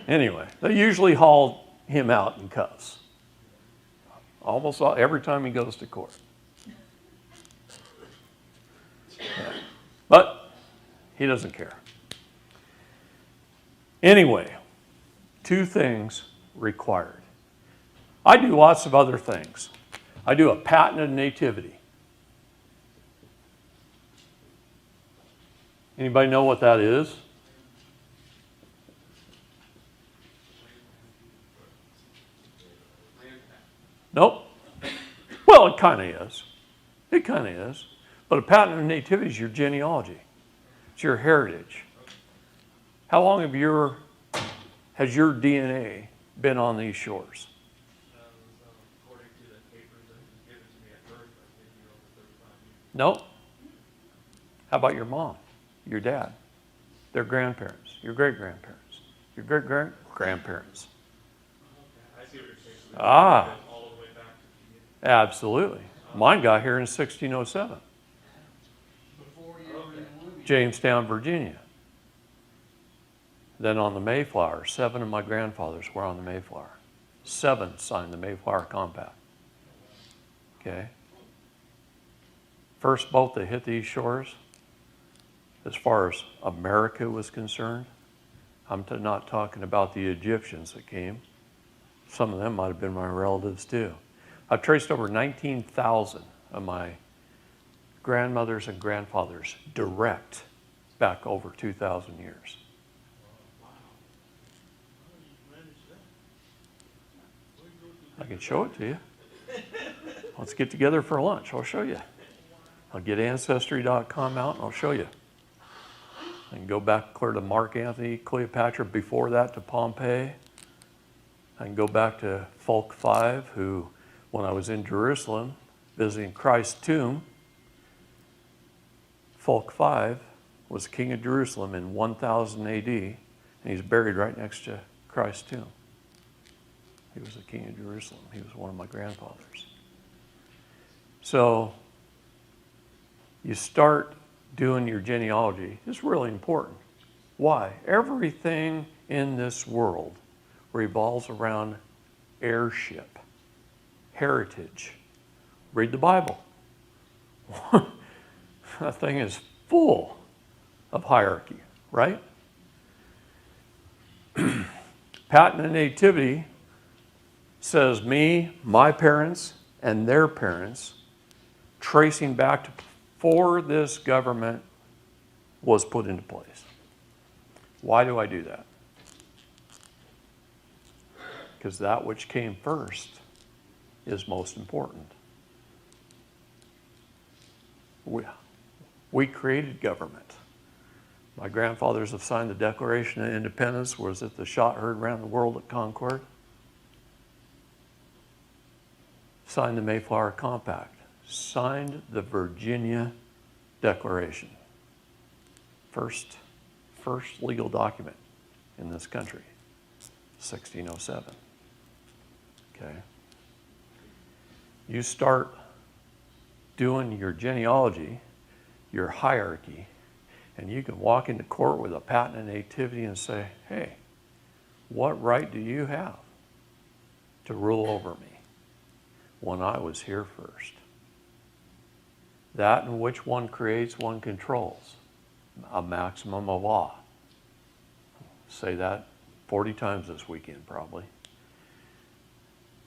Anyway, they usually haul him out in cuffs. Almost every time he goes to court. Yeah. But he doesn't care. Anyway, 2 things required. I do lots of other things. I do a patented nativity. Anybody know what that is? Nope. Well, it kind of is. It kind of is. But a patented nativity is your genealogy. It's your heritage. How long has your DNA been on these shores? According to the papers that was given to me at birth, I've been here over 35 years. Nope. How about your mom, your dad, their grandparents, your great-grandparents, your great-grandparents? I see what you're saying. Ah. All the way back to the beginning. Absolutely. Mine got here in 1607. Jamestown, Virginia. Then on the Mayflower, 7 of my grandfathers were on the Mayflower. 7 signed the Mayflower Compact. Okay? First boat that hit these shores, as far as America was concerned, I'm not talking about the Egyptians that came. Some of them might have been my relatives too. I've traced over 19,000 of my grandmothers and grandfathers direct back over 2,000 years. I can show it to you. Let's get together for lunch. I'll show you. I'll get Ancestry.com out and I'll show you. I can go back clear to Mark Antony, Cleopatra, before that to Pompeii. I can go back to Folk 5, who, when I was in Jerusalem visiting Christ's tomb, Folk 5 was king of Jerusalem in 1000 AD, and he's buried right next to Christ's tomb. He was the king of Jerusalem. He was one of my grandfathers. So you start doing your genealogy. It's really important. Why? Everything in this world revolves around heirship, heritage. Read the Bible. That thing is full of hierarchy, right? Patent nativity says me, my parents, and their parents, tracing back to before this government was put into place. Why do I do that? Because that which came first is most important. We created government. My grandfathers have signed the Declaration of Independence. Was it the shot heard around the world at Concord? Signed the Mayflower Compact. Signed the Virginia Declaration. First legal document in this country. 1607. Okay. You start doing your genealogy, your hierarchy, and you can walk into court with a patent nativity and say, hey, what right do you have to rule over me when I was here first? That in which one creates, one controls. A maximum of law. Say that 40 times this weekend, probably.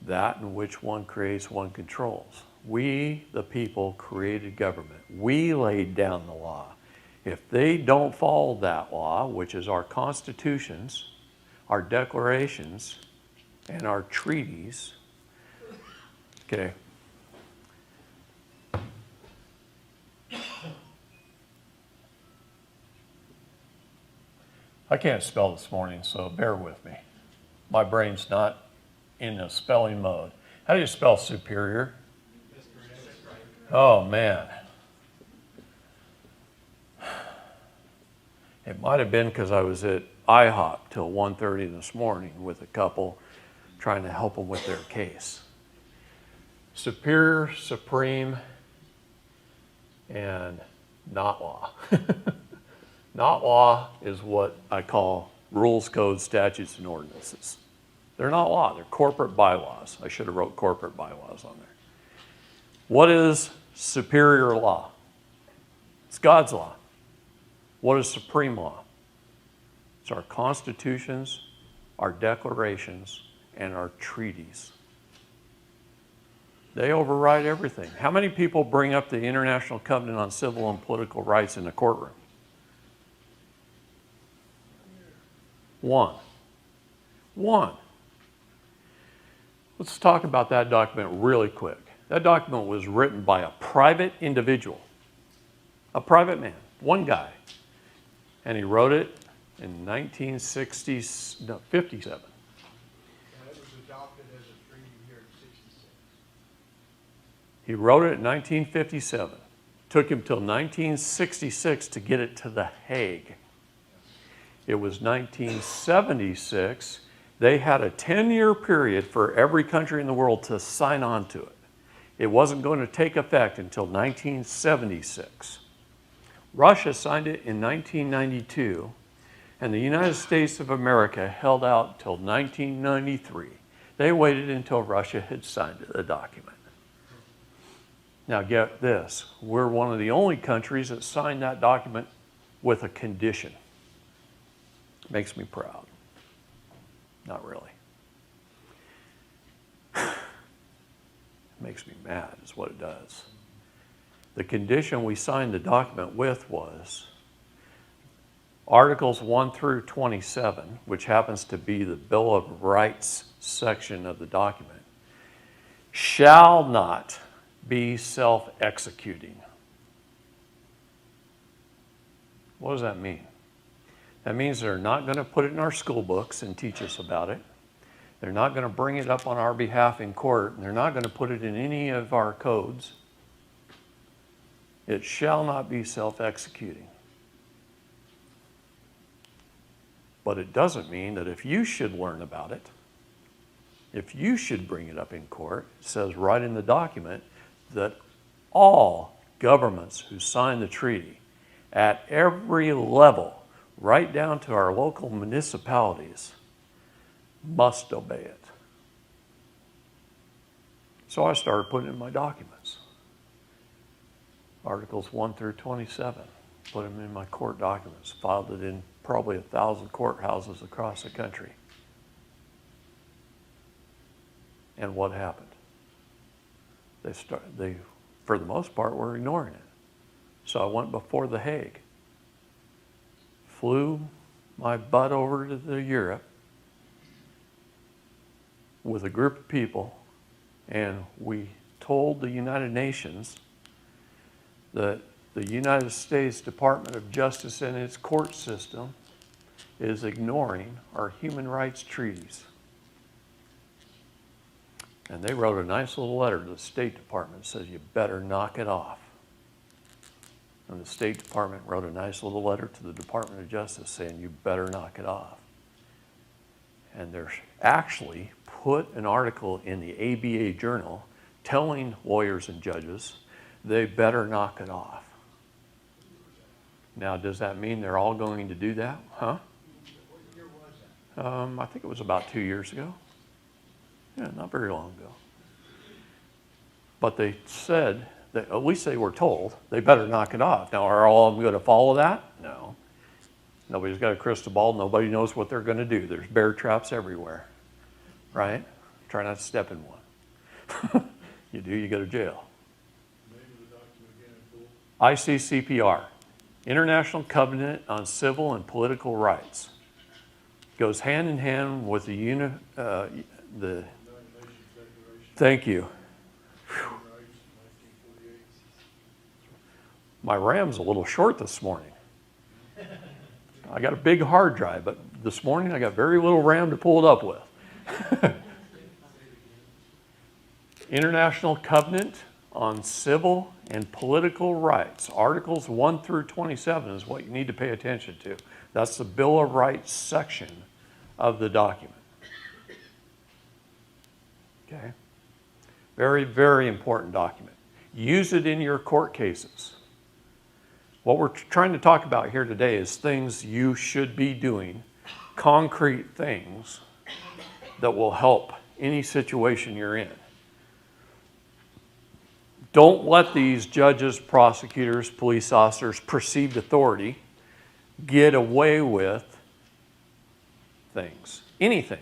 That in which one creates, one controls. We, the people, created government. We laid down the law. If they don't follow that law, which is our constitutions, our declarations, and our treaties, okay, I can't spell this morning, so bear with me. My brain's not in a spelling mode. How do you spell superior? Oh, man. It might have been because I was at IHOP till 1:30 this morning with a couple trying to help them with their case. Superior, supreme, and not law. Not law is what I call rules, codes, statutes, and ordinances. They're not law, they're corporate bylaws. I should have wrote corporate bylaws on there. What is superior law? It's God's law. What is supreme law? It's our constitutions, our declarations, and our treaties. They override everything. How many people bring up the International Covenant on Civil and Political Rights in the courtroom? One. Let's talk about that document really quick. That document was written by a private individual, a private man, one guy. And he wrote it in 57. And it was adopted as a treaty here in '66. He wrote it in 1957. Took him till 1966 to get it to The Hague. It was 1976. They had a 10-year period for every country in the world to sign on to it. It wasn't going to take effect until 1976. Russia signed it in 1992, and the United States of America held out till 1993. They waited until Russia had signed the document. Now get this, we're one of the only countries that signed that document with a condition. Makes me proud. Not really. Makes me mad is what it does. The condition we signed the document with was Articles 1 through 27, which happens to be the Bill of Rights section of the document, shall not be self-executing. What does that mean? That means they're not going to put it in our school books and teach us about it. They're not going to bring it up on our behalf in court, and they're not going to put it in any of our codes. It shall not be self-executing. But it doesn't mean that if you should learn about it, if you should bring it up in court, it says right in the document that all governments who sign the treaty at every level, right down to our local municipalities, must obey it. So I started putting it in my documents. Articles 1 through 27. Put them in my court documents. Filed it in probably 1,000 courthouses across the country. And what happened? They, for the most part, were ignoring it. So I went before The Hague. Flew my butt over to Europe with a group of people, and we told the United Nations that the United States Department of Justice and its court system is ignoring our human rights treaties. And they wrote a nice little letter to the State Department that says, you better knock it off. And the State Department wrote a nice little letter to the Department of Justice saying, you better knock it off. And they're actually put an article in the ABA Journal telling lawyers and judges they better knock it off. Now, does that mean they're all going to do that? Huh? What year was that? I think it was about 2 years ago. Yeah, not very long ago. But they said, that, at least they were told, they better knock it off. Now, are all of them going to follow that? No. Nobody's got a crystal ball. Nobody knows what they're going to do. There's bear traps everywhere, right? Try not to step in one. You do, you go to jail. ICCPR, International Covenant on Civil and Political Rights. Goes hand in hand with the thank you. Whew. My Ram's a little short this morning. I got a big hard drive, but this morning I got very little RAM to pull it up with. International Covenant on Civil and Political Rights. Articles 1 through 27 is what you need to pay attention to. That's the Bill of Rights section of the document. Okay? Very, very important document. Use it in your court cases. What we're trying to talk about here today is things you should be doing, concrete things that will help any situation you're in. Don't let these judges, prosecutors, police officers, perceived authority get away with things. Anything.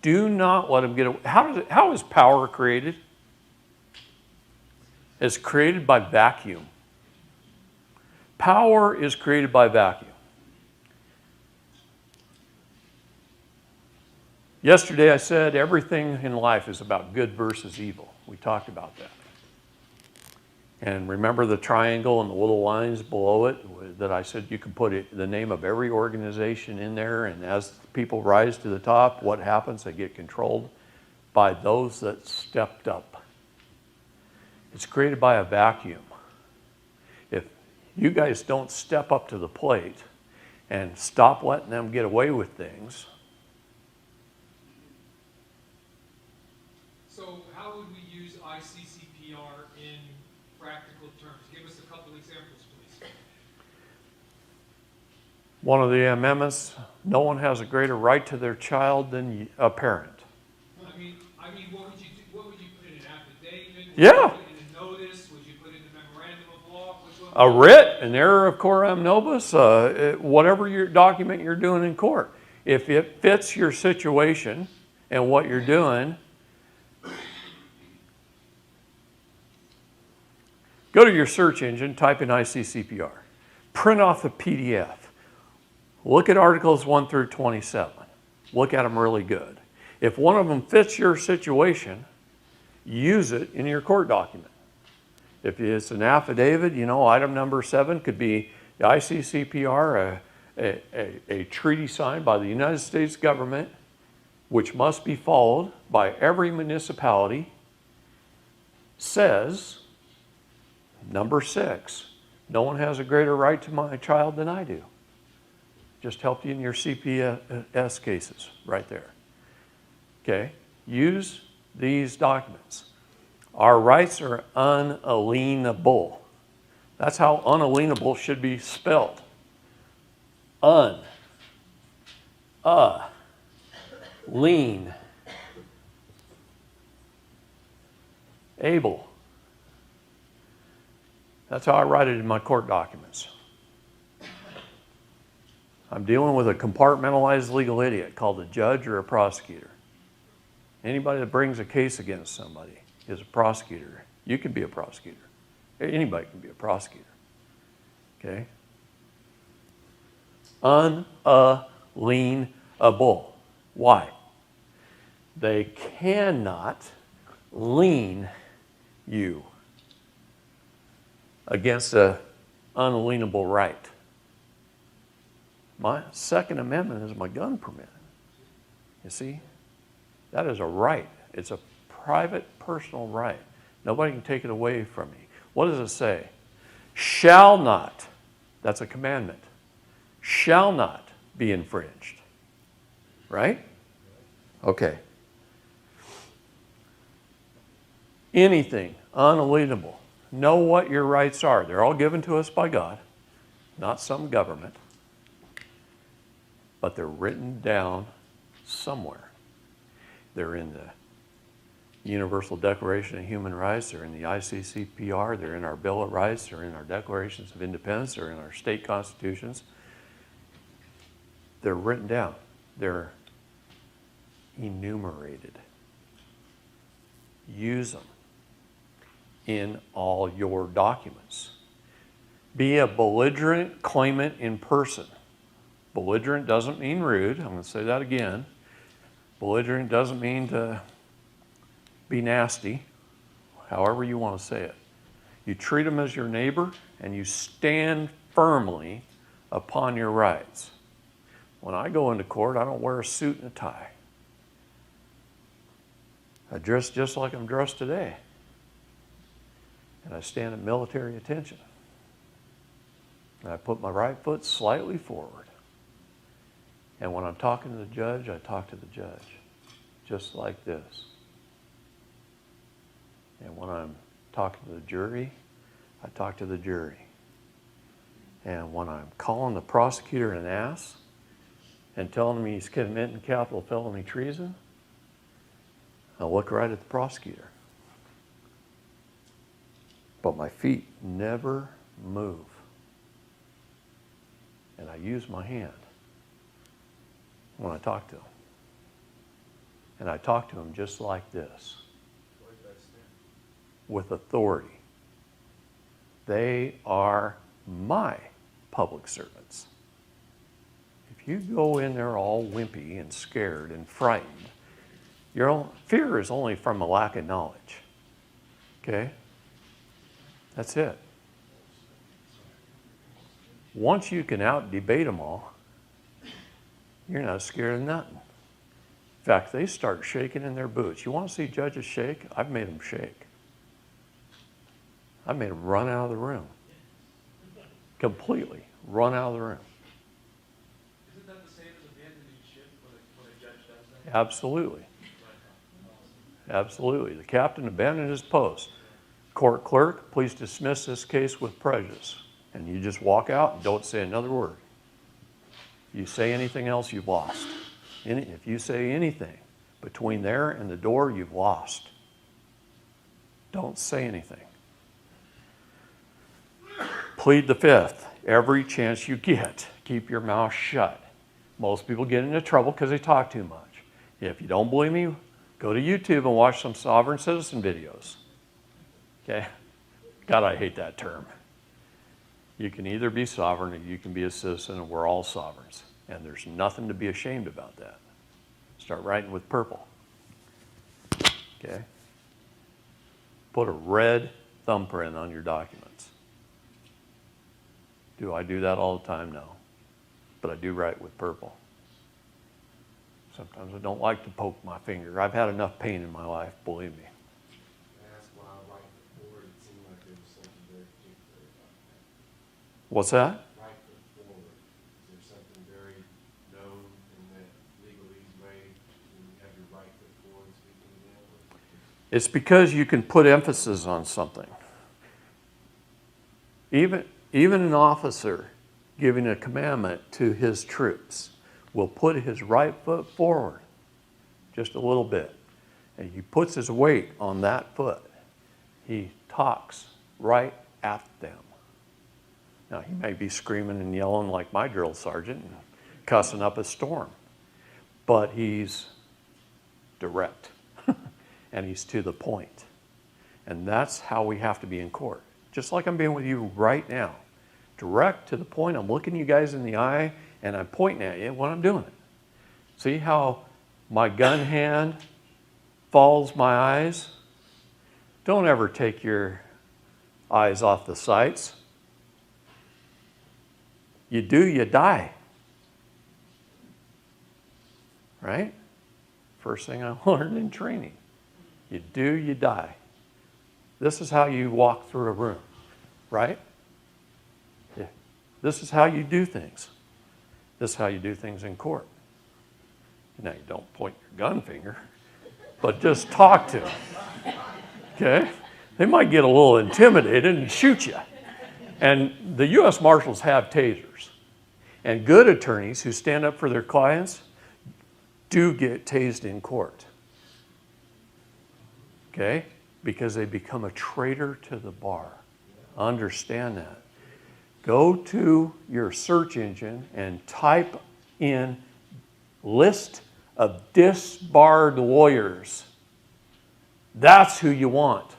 Do not let them get away. How is power created? It's created by vacuum. Power is created by vacuum. Yesterday I said everything in life is about good versus evil. We talked about that. And remember the triangle and the little lines below it that I said you can put the name of every organization in there, and as people rise to the top, what happens? They get controlled by those that stepped up. It's created by a vacuum. If you guys don't step up to the plate and stop letting them get away with things. So how would we use ICCPR in practical terms? Give us a couple examples, please. One of the amendments, no one has a greater right to their child than a parent. I mean, what would you do? What would you put in an affidavit? Yeah. Would you put in a notice? Would you put in a memorandum of law? Which one? A writ, an error of coram nobis, whatever your document you're doing in court. If it fits your situation and what you're doing, go to your search engine, type in ICCPR. Print off the PDF. Look at Articles 1 through 27. Look at them really good. If one of them fits your situation, use it in your court document. If it's an affidavit, item number 7 could be the ICCPR, a treaty signed by the United States government, which must be followed by every municipality, says, number 6, no one has a greater right to my child than I do. Just helped you in your CPS cases right there. Okay? Use these documents. Our rights are unalienable. That's how unalienable should be spelled. Lean. Able. That's how I write it in my court documents. I'm dealing with a compartmentalized legal idiot called a judge or a prosecutor. Anybody that brings a case against somebody is a prosecutor. You can be a prosecutor. Anybody can be a prosecutor. Okay? Unalienable. Why? They cannot lien you against an unalienable right. My Second Amendment is my gun permit. You see? That is a right. It's a private, personal right. Nobody can take it away from me. What does it say? Shall not, that's a commandment, shall not be infringed. Right? Okay. Anything unalienable. Know what your rights are. They're all given to us by God, not some government. But they're written down somewhere. They're in the Universal Declaration of Human Rights, they're in the ICCPR, they're in our Bill of Rights, they're in our Declarations of Independence, they're in our state constitutions. They're written down. They're enumerated. Use them in all your documents. Be a belligerent claimant in person. Belligerent doesn't mean rude. I'm going to say that again. Belligerent doesn't mean to be nasty, however you want to say it. You treat them as your neighbor and you stand firmly upon your rights. When I go into court, I don't wear a suit and a tie. I dress just like I'm dressed today. And I stand at military attention. And I put my right foot slightly forward. And when I'm talking to the judge, I talk to the judge, just like this. And when I'm talking to the jury, I talk to the jury. And when I'm calling the prosecutor an ass and telling him he's committing capital felony treason, I look right at the prosecutor. But my feet never move. And I use my hand when I talk to him. And I talk to him just like this, with authority. They are my public servants. If you go in there all wimpy and scared and frightened, your fear is only from a lack of knowledge. Okay? That's it. Once you can out-debate them all, you're not scared of nothing. In fact, they start shaking in their boots. You want to see judges shake? I've made them shake. I've made them run out of the room. Completely run out of the room. Isn't that the same as abandoning ship when a judge does that? Absolutely. Absolutely. The captain abandoned his post. Court clerk, please dismiss this case with prejudice. And you just walk out and don't say another word. You say anything else, you've lost. If you say anything between there and the door, you've lost. Don't say anything. Plead the fifth every chance you get. Keep your mouth shut. Most people get into trouble because they talk too much. If you don't believe me, go to YouTube and watch some sovereign citizen videos. Okay? God, I hate that term. You can either be sovereign or you can be a citizen, and we're all sovereigns. And there's nothing to be ashamed about that. Start writing with purple. Okay? Put a red thumbprint on your documents. Do I do that all the time? No. But I do write with purple. Sometimes I don't like to poke my finger. I've had enough pain in my life, believe me. That's why I write the forward. It seemed like there was something very particular about that. What's that? Right foot forward. Is there something very known in that legalese way when you have your right foot forward speaking to them? It's because you can put emphasis on something. Even an officer giving a commandment to his troops will put his right foot forward just a little bit. And he puts his weight on that foot. He talks right at them. Now, he may be screaming and yelling like my drill sergeant and cussing up a storm. But he's direct. And he's to the point. And that's how we have to be in court. Just like I'm being with you right now. Direct, to the point. I'm looking you guys in the eye and I'm pointing at you when I'm doing it. See how my gun hand follows my eyes? Don't ever take your eyes off the sights. You do, you die. Right? First thing I learned in training. You do, you die. This is how you walk through a room, right? Yeah. This is how you do things. This is how you do things in court. Now, you don't point your gun finger, but just talk to them. Okay? They might get a little intimidated and shoot you. And the U.S. Marshals have tasers. And good attorneys who stand up for their clients do get tased in court. Okay? Because they become a traitor to the bar. Understand that. Go to your search engine and type in list of disbarred lawyers. That's who you want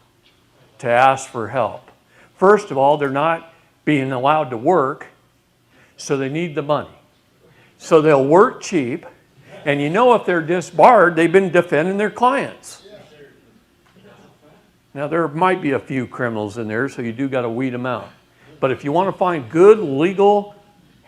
to ask for help. First of all, they're not being allowed to work, so they need the money. So they'll work cheap, and you know if they're disbarred, they've been defending their clients. Now, there might be a few criminals in there, so you do got to weed them out. But if you want to find good legal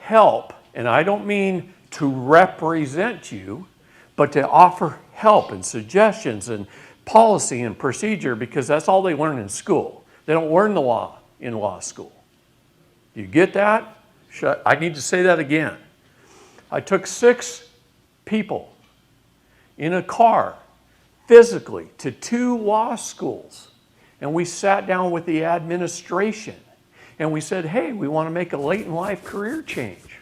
help, and I don't mean to represent you, but to offer help and suggestions and policy and procedure, because that's all they learn in school. They don't learn the law in law school. You get that? I need to say that again. I took 6 people in a car physically to 2 law schools, and we sat down with the administration and we said, hey, we want to make a late in life career change.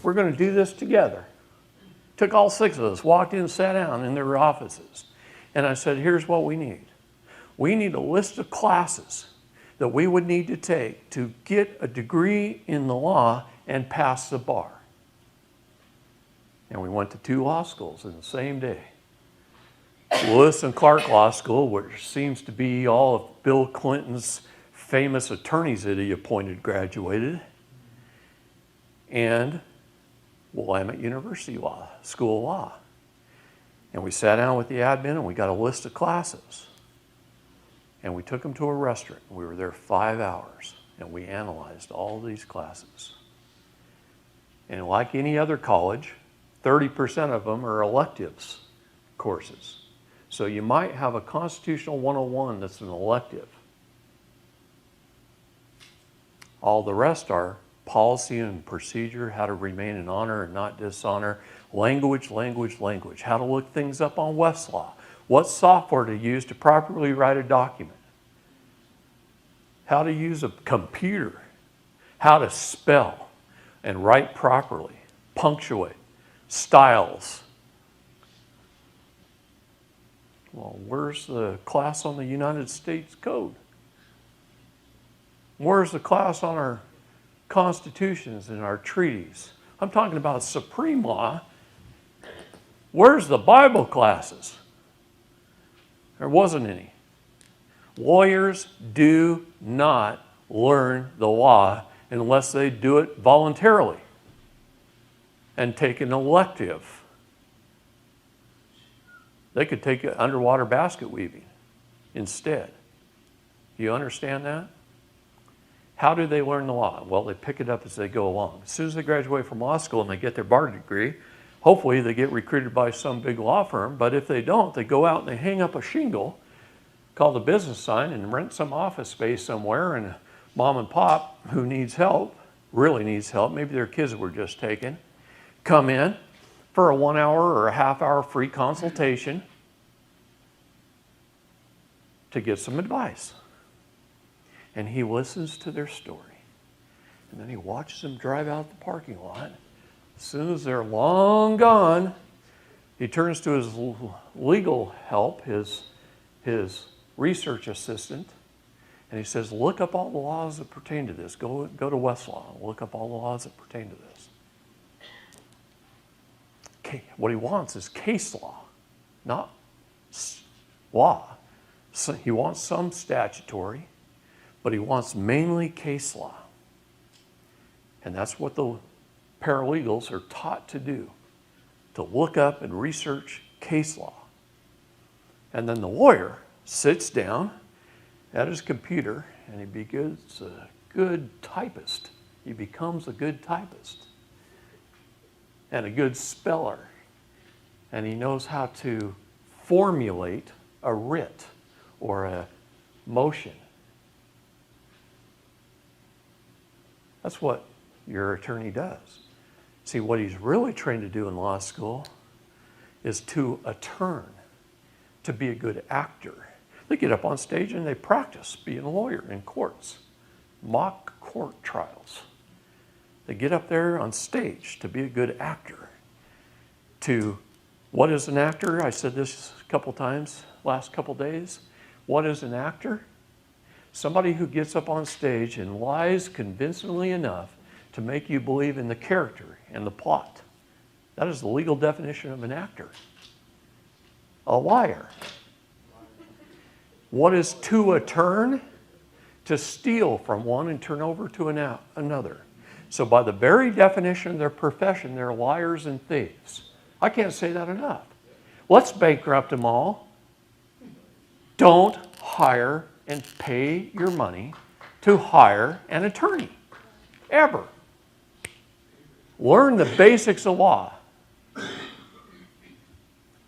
We're going to do this together. Took all 6 of us, walked in, sat down in their offices, and I said, here's what we need. We need a list of classes that we would need to take to get a degree in the law and pass the bar. And we went to 2 law schools in the same day. Lewis and Clark Law School, which seems to be all of Bill Clinton's famous attorneys that he appointed graduated, and Willamette University Law, School of Law. And we sat down with the admin and we got a list of classes. And we took them to a restaurant. We were there 5 hours and we analyzed all these classes. And like any other college, 30% of them are electives courses. So you might have a Constitutional 101 that's an elective. All the rest are policy and procedure, how to remain in honor and not dishonor, language, language, language, how to look things up on Westlaw, what software to use to properly write a document, how to use a computer, how to spell and write properly, punctuate, styles. Well, where's the class on the United States Code? Where's the class on our constitutions and our treaties? I'm talking about supreme law. Where's the Bible classes? There wasn't any. Lawyers do not learn the law unless they do it voluntarily and take an elective. They could take underwater basket weaving instead. Do you understand that? How do they learn the law? Well, they pick it up as they go along. As soon as they graduate from law school and they get their bar degree, hopefully they get recruited by some big law firm, but if they don't, they go out and they hang up a shingle called a business sign and rent some office space somewhere, and mom and pop who needs help, really needs help, maybe their kids were just taken, come in for a 1 hour or a half hour free consultation to get some advice. And he listens to their story. And then he watches them drive out the parking lot. As soon as they're long gone, he turns to his legal help, his research assistant, and he says, look up all the laws that pertain to this. Go to Westlaw and look up all the laws that pertain to this. Okay, what he wants is case law, not law. So he wants some statutory, but he wants mainly case law. And that's what the paralegals are taught to do, to look up and research case law. And then the lawyer sits down at his computer and he becomes a good typist. He becomes a good typist and a good speller. And he knows how to formulate a writ or a motion. That's what your attorney does. See, what he's really trained to do in law school is to attorn, to be a good actor. They get up on stage and they practice being a lawyer in courts, mock court trials. They get up there on stage to be a good actor. What is an actor? I said this a couple times last couple days. What is an actor? Somebody who gets up on stage and lies convincingly enough to make you believe in the character and the plot. That is the legal definition of an actor. A liar. What is to attorn? To steal from one and turn over to another. So by the very definition of their profession, they're liars and thieves. I can't say that enough. Let's bankrupt them all. Don't hire and pay your money to hire an attorney. Ever. Learn the basics of law. If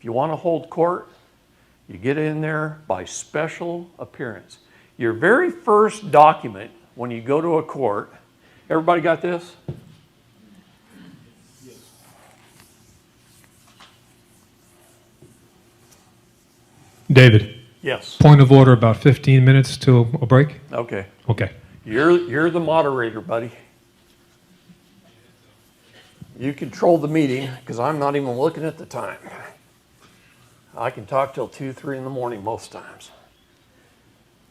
you want to hold court, you get in there by special appearance. Your very first document when you go to a court, everybody got this? David, Yes. point of order, about 15 minutes to a break? Okay. Okay. You're the moderator, buddy. You control the meeting because I'm not even looking at the time. I can talk till 2, 3 in the morning most times.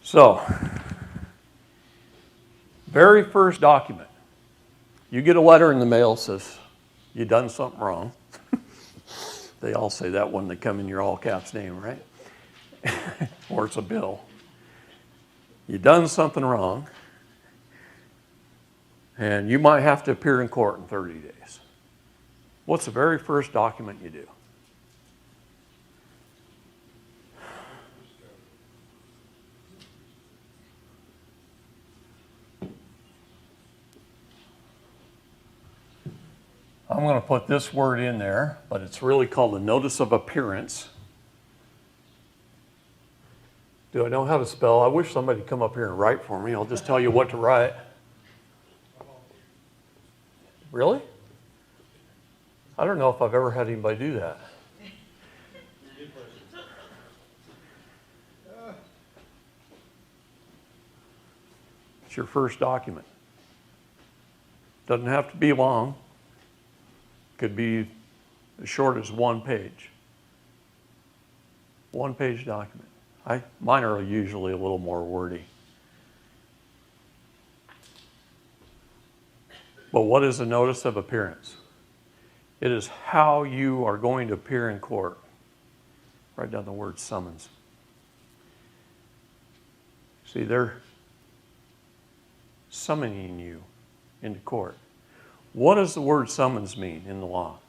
So, very first document. You get a letter in the mail that says you done something wrong. They all say that when they come in your all caps name, right? Or it's a bill. You done something wrong, and you might have to appear in court in 30 days. What's the very first document you do? I'm going to put this word in there, but it's really called a notice of appearance. Do I know how to spell? I wish somebody would come up here and write for me. I'll just tell you what to write. Really? I don't know if I've ever had anybody do that. It's your first document. Doesn't have to be long. Could be as short as 1 page. 1 page document. Mine are usually a little more wordy. But what is a notice of appearance? It is how you are going to appear in court. Write down the word summons. See, they're summoning you into court. What does the word summons mean in the law?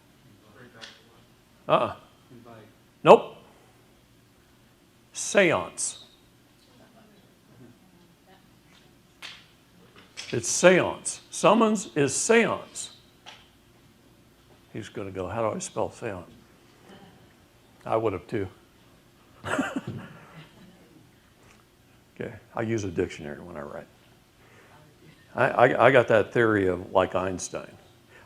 Nope. Seance. It's seance. Summons is seance. He's going to go, how do I spell seance? I would have too. Okay, I use a dictionary when I write. I got that theory of like Einstein.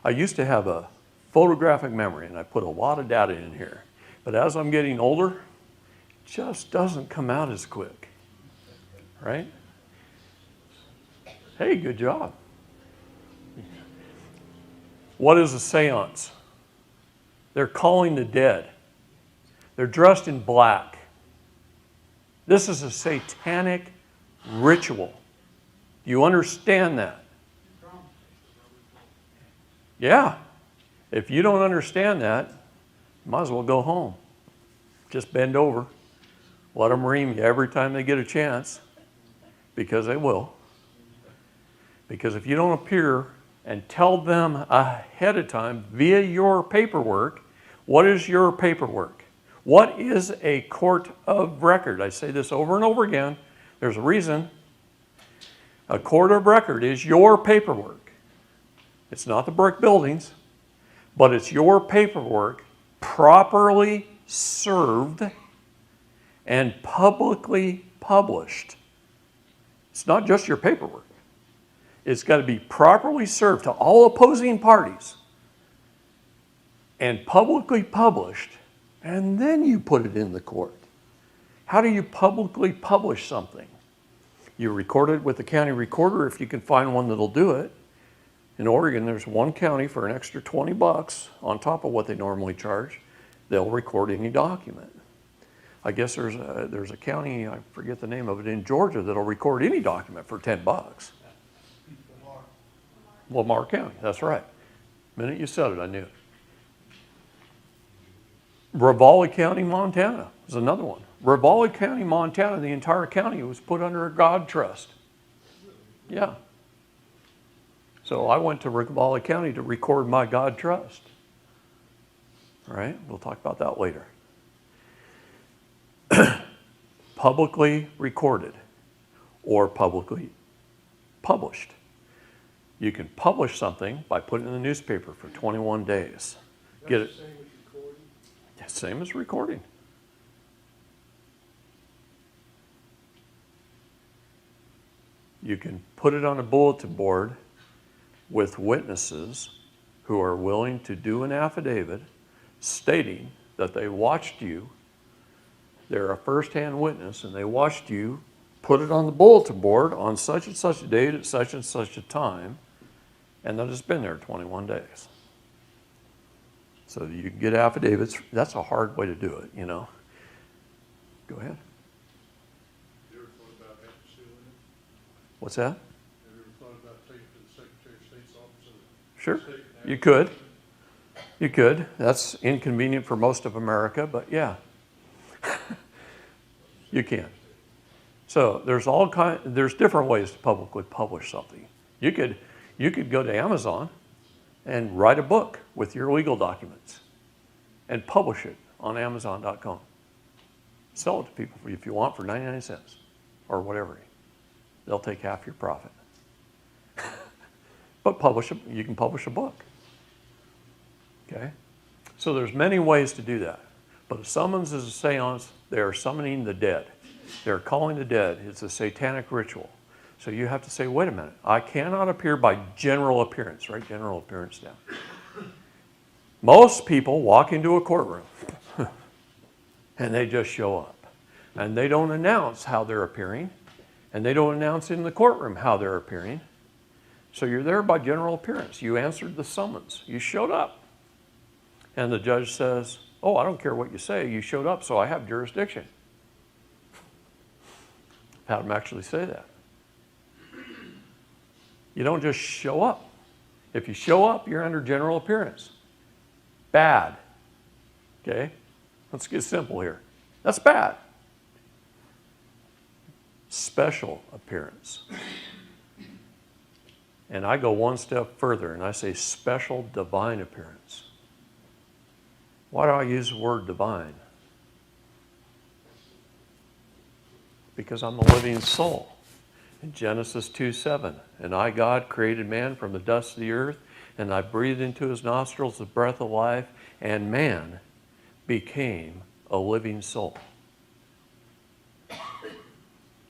I used to have a photographic memory and I put a lot of data in here. But as I'm getting older, it just doesn't come out as quick. Right? Hey, good job. What is a seance? They're calling the dead. They're dressed in black. This is a satanic ritual. Do you understand that? Yeah. If you don't understand that, you might as well go home. Just bend over. Let them ream you every time they get a chance, because they will. Because if you don't appear and tell them ahead of time via your paperwork, what is your paperwork? What is a court of record? I say this over and over again. There's a reason. A court of record is your paperwork. It's not the brick buildings, but it's your paperwork properly served and publicly published. It's not just your paperwork. It's got to be properly served to all opposing parties and publicly published, and then you put it in the court. How do you publicly publish something? You record it with the county recorder if you can find one that'll do it. In Oregon, there's one county for an extra $20 on top of what they normally charge. They'll record any document. I guess there's a county, I forget the name of it, in Georgia that'll record any document for $10. Lamar County, that's right. The minute you said it, I knew it. Ravalli County, Montana is another one. Ravalli County, Montana, the entire county was put under a God trust. Yeah. So I went to Ravalli County to record my God trust. All right, we'll talk about that later. Publicly recorded or publicly published. You can publish something by putting it in the newspaper for 21 days. Get it. Same with recording? Yeah, same as recording. You can put it on a bulletin board with witnesses who are willing to do an affidavit stating that they watched you. They're a first-hand witness, and they watched you put it on the bulletin board on such and such a date at such and such a time, and that it's been there 21 days. So you can get affidavits. That's a hard way to do it, you know. Go ahead. You ever thought about having sealing it? What's that? Have you ever thought about taking it to the Secretary of State's office? And Sure, state and you having could. it? You could. That's inconvenient for most of America, but yeah, you can. So there's different ways to publicly publish something. You could go to Amazon and write a book with your legal documents and publish it on Amazon.com. Sell it to people if you want for 99 cents or whatever. They'll take half your profit. But you can publish a book. Okay? So there's many ways to do that. But a summons is a seance. They are summoning the dead. They're calling the dead. It's a satanic ritual. So you have to say, wait a minute, I cannot appear by general appearance. Write general appearance down. Most people walk into a courtroom and they just show up. And they don't announce how they're appearing. And they don't announce in the courtroom how they're appearing. So you're there by general appearance. You answered the summons. You showed up. And the judge says, oh, I don't care what you say. You showed up, so I have jurisdiction. Had him actually say that. You don't just show up. If you show up, you're under general appearance. Bad. Okay? Let's get simple here. That's bad. Special appearance. And I go one step further and I say special divine appearance. Why do I use the word divine? Because I'm a living soul. In Genesis 2:7, and I, God, created man from the dust of the earth, and I breathed into his nostrils the breath of life, and man became a living soul.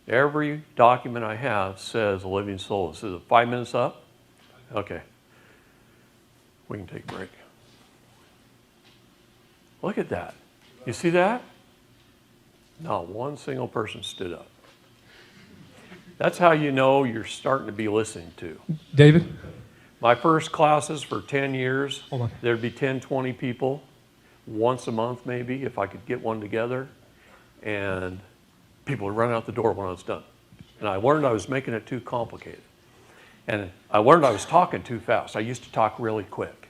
Every document I have says a living soul. Is it 5 minutes up? Okay. We can take a break. Look at that. You see that? Not one single person stood up. That's how you know you're starting to be listened to. David? My first classes for 10 years, Hold on. there'd be 10, 20 people, once a month maybe, if I could get one together, and people would run out the door when I was done. And I learned I was making it too complicated. And I learned I was talking too fast. I used to talk really quick.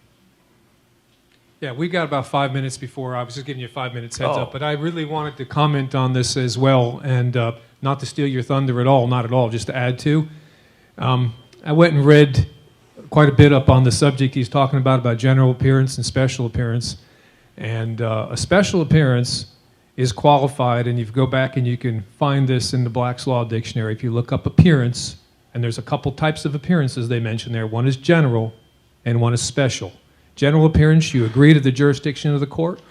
Yeah, we got about 5 minutes before. I was just giving you 5 minutes heads Oh. up, but I really wanted to comment on this as well, and not to steal your thunder at all, not at all, just to add to. I went and read quite a bit up on the subject he's talking about general appearance and special appearance. And a special appearance is qualified, and you go back and you can find this in the Black's Law Dictionary. If you look up appearance, and there's a couple types of appearances they mention there. One is general, and one is special. General appearance, you agree to the jurisdiction of the court,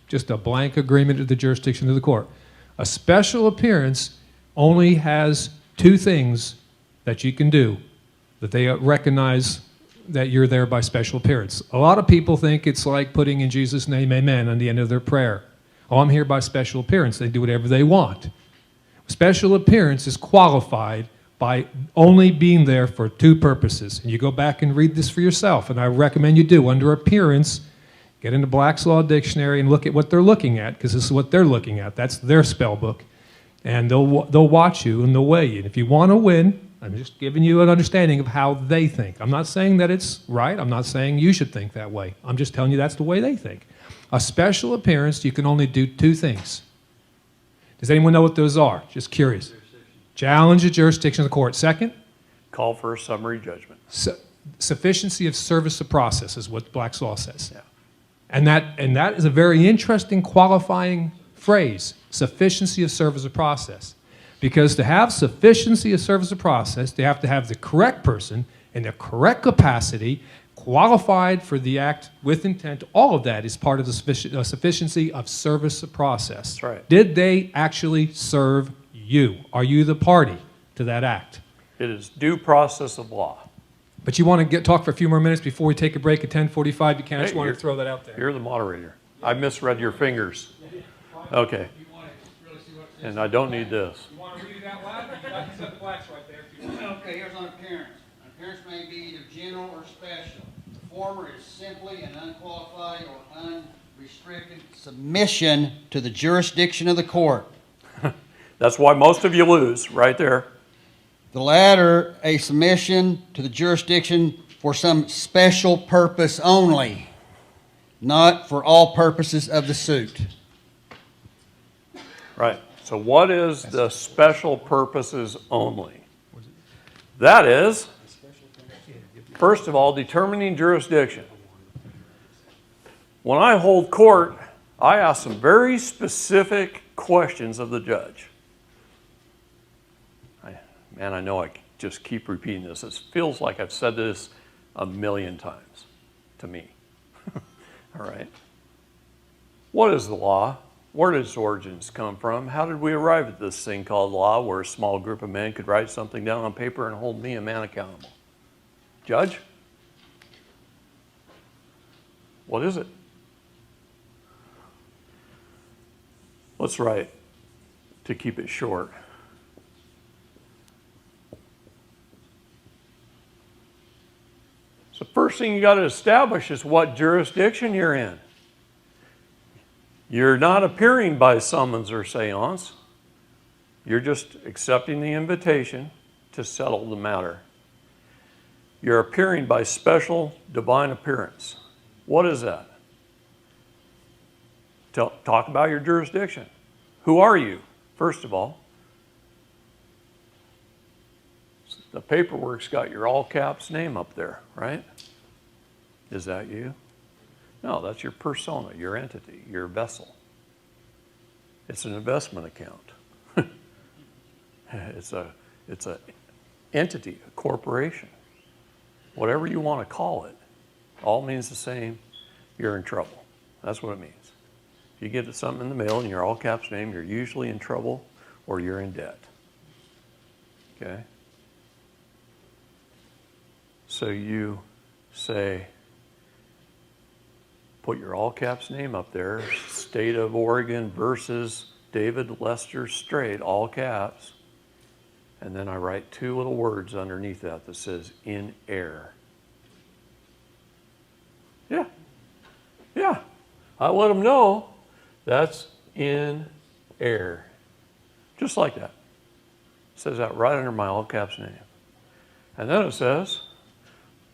just a blank agreement to the jurisdiction of the court. A special appearance only has two things that you can do, that they recognize that you're there by special appearance. A lot of people think it's like putting in Jesus' name, amen, on the end of their prayer. Oh, I'm here by special appearance. They do whatever they want. Special appearance is qualified by only being there for two purposes. And you go back and read this for yourself, and I recommend you do. Under appearance, get into Black's Law Dictionary and look at what they're looking at, because this is what they're looking at. That's their spell book. And they'll watch you and they'll weigh you. And if you want to win, I'm just giving you an understanding of how they think. I'm not saying that it's right. I'm not saying you should think that way. I'm just telling you that's the way they think. A special appearance, you can only do two things. Does anyone know what those are? Just curious. Challenge the jurisdiction of the court. Second, Call for a summary judgment. sufficiency of service of process is what Black's Law says. Yeah. And that is a very interesting qualifying phrase, sufficiency of service of process. Because to have sufficiency of service of process, they have to have the correct person in the correct capacity, qualified for the act with intent, all of that is part of the sufficiency of service of process. That's right. Did they actually serve you? Are you the party to that act? It is due process of law. But you want to talk for a few more minutes before we take a break at 10:45? You can. I just Hey, wanted to you're- throw that out there. You're the moderator. I misread your fingers. Okay. And I don't need this. You want to read it out loud? You got these other blacks right there if you want. Okay, here's on appearance. An appearance may be either general or special. The former is simply an unqualified or unrestricted submission to the jurisdiction of the court. That's why most of you lose, right there. The latter, a submission to the jurisdiction for some special purpose only, not for all purposes of the suit. Right. So what is the special purposes only? That is, first of all, determining jurisdiction. When I hold court, I ask some very specific questions of the judge. Man, I know I just keep repeating this. It feels like I've said this a million times to me. All right. What is the law? Where did its origins come from? How did we arrive at this thing called law where a small group of men could write something down on paper and hold me, a man, accountable? Judge? What is it? Let's write to keep it short. So first thing you got to establish is what jurisdiction you're in. You're not appearing by summons or seance. You're just accepting the invitation to settle the matter. You're appearing by special divine appearance. What is that? Talk about your jurisdiction. Who are you, first of all? The paperwork's got your all caps name up there, right? Is that you? No, that's your persona, your entity, your vessel. It's an investment account. It's a entity, a corporation. Whatever you want to call it, all means the same. You're in trouble. That's what it means. If you get something in the mail and your all caps name, you're usually in trouble or you're in debt. Okay? So you say, put your all caps name up there, State of Oregon versus David Lester Straight, all caps. And then I write two little words underneath that says in air. Yeah. Yeah. I let them know that's in air. Just like that. It says that right under my all caps name. And then it says,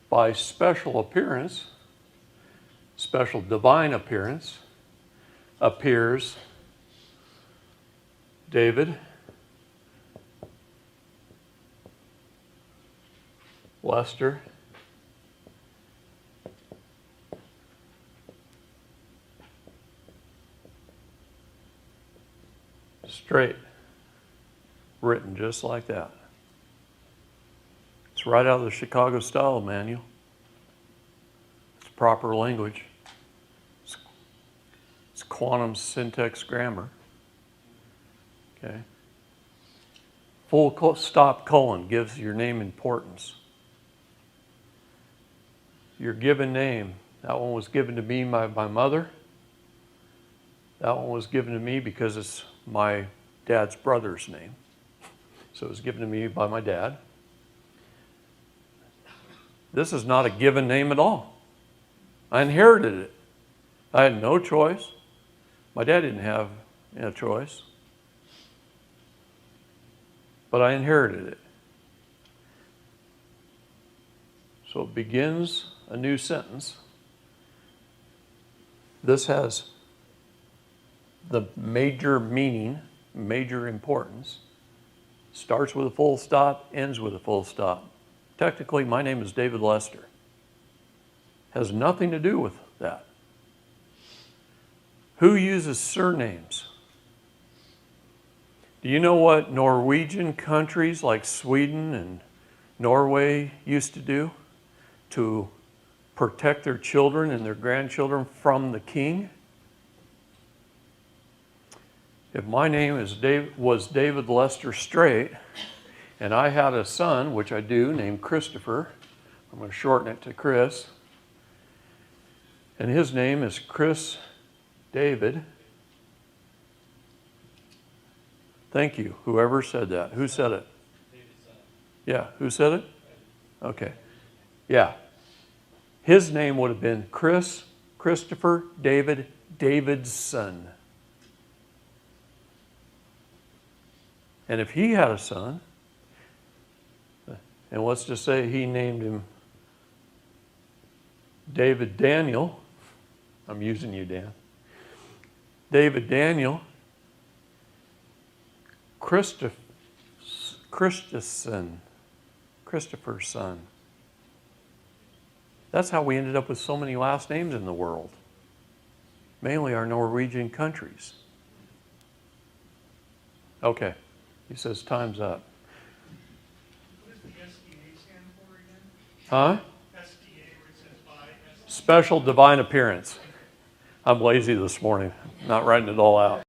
by special appearance, special divine appearance, appears David Lester Straight, written just like that. It's right out of the Chicago Style Manual. It's proper language. It's quantum syntax grammar. Okay. Full stop colon gives your name importance. Your given name, that one was given to me by my mother. That one was given to me because it's my dad's brother's name. So it was given to me by my dad. This is not a given name at all. I inherited it. I had no choice. My dad didn't have a choice. But I inherited it. So it begins a new sentence. This has the major meaning, major importance. Starts with a full stop, ends with a full stop. Technically, my name is David Lester. Has nothing to do with that. Who uses surnames? Do you know what Norwegian countries like Sweden and Norway used to do to protect their children and their grandchildren from the king. If my name was David Lester Straight, and I had a son, which I do, named Christopher, I'm going to shorten it to Chris, and his name is Chris David. Thank you, whoever said that. Who said it? Yeah, who said it? Okay. Yeah. His name would have been Christopher David Davidson. And if he had a son, and let's just say he named him David Daniel, I'm using you, Dan. David Daniel, Christopher's son. That's how we ended up with so many last names in the world, mainly our Norwegian countries. Okay, he says time's up. What does the SDA stand for again? Huh? SDA, where it says by SDA. Special divine appearance. I'm lazy this morning, not writing it all out.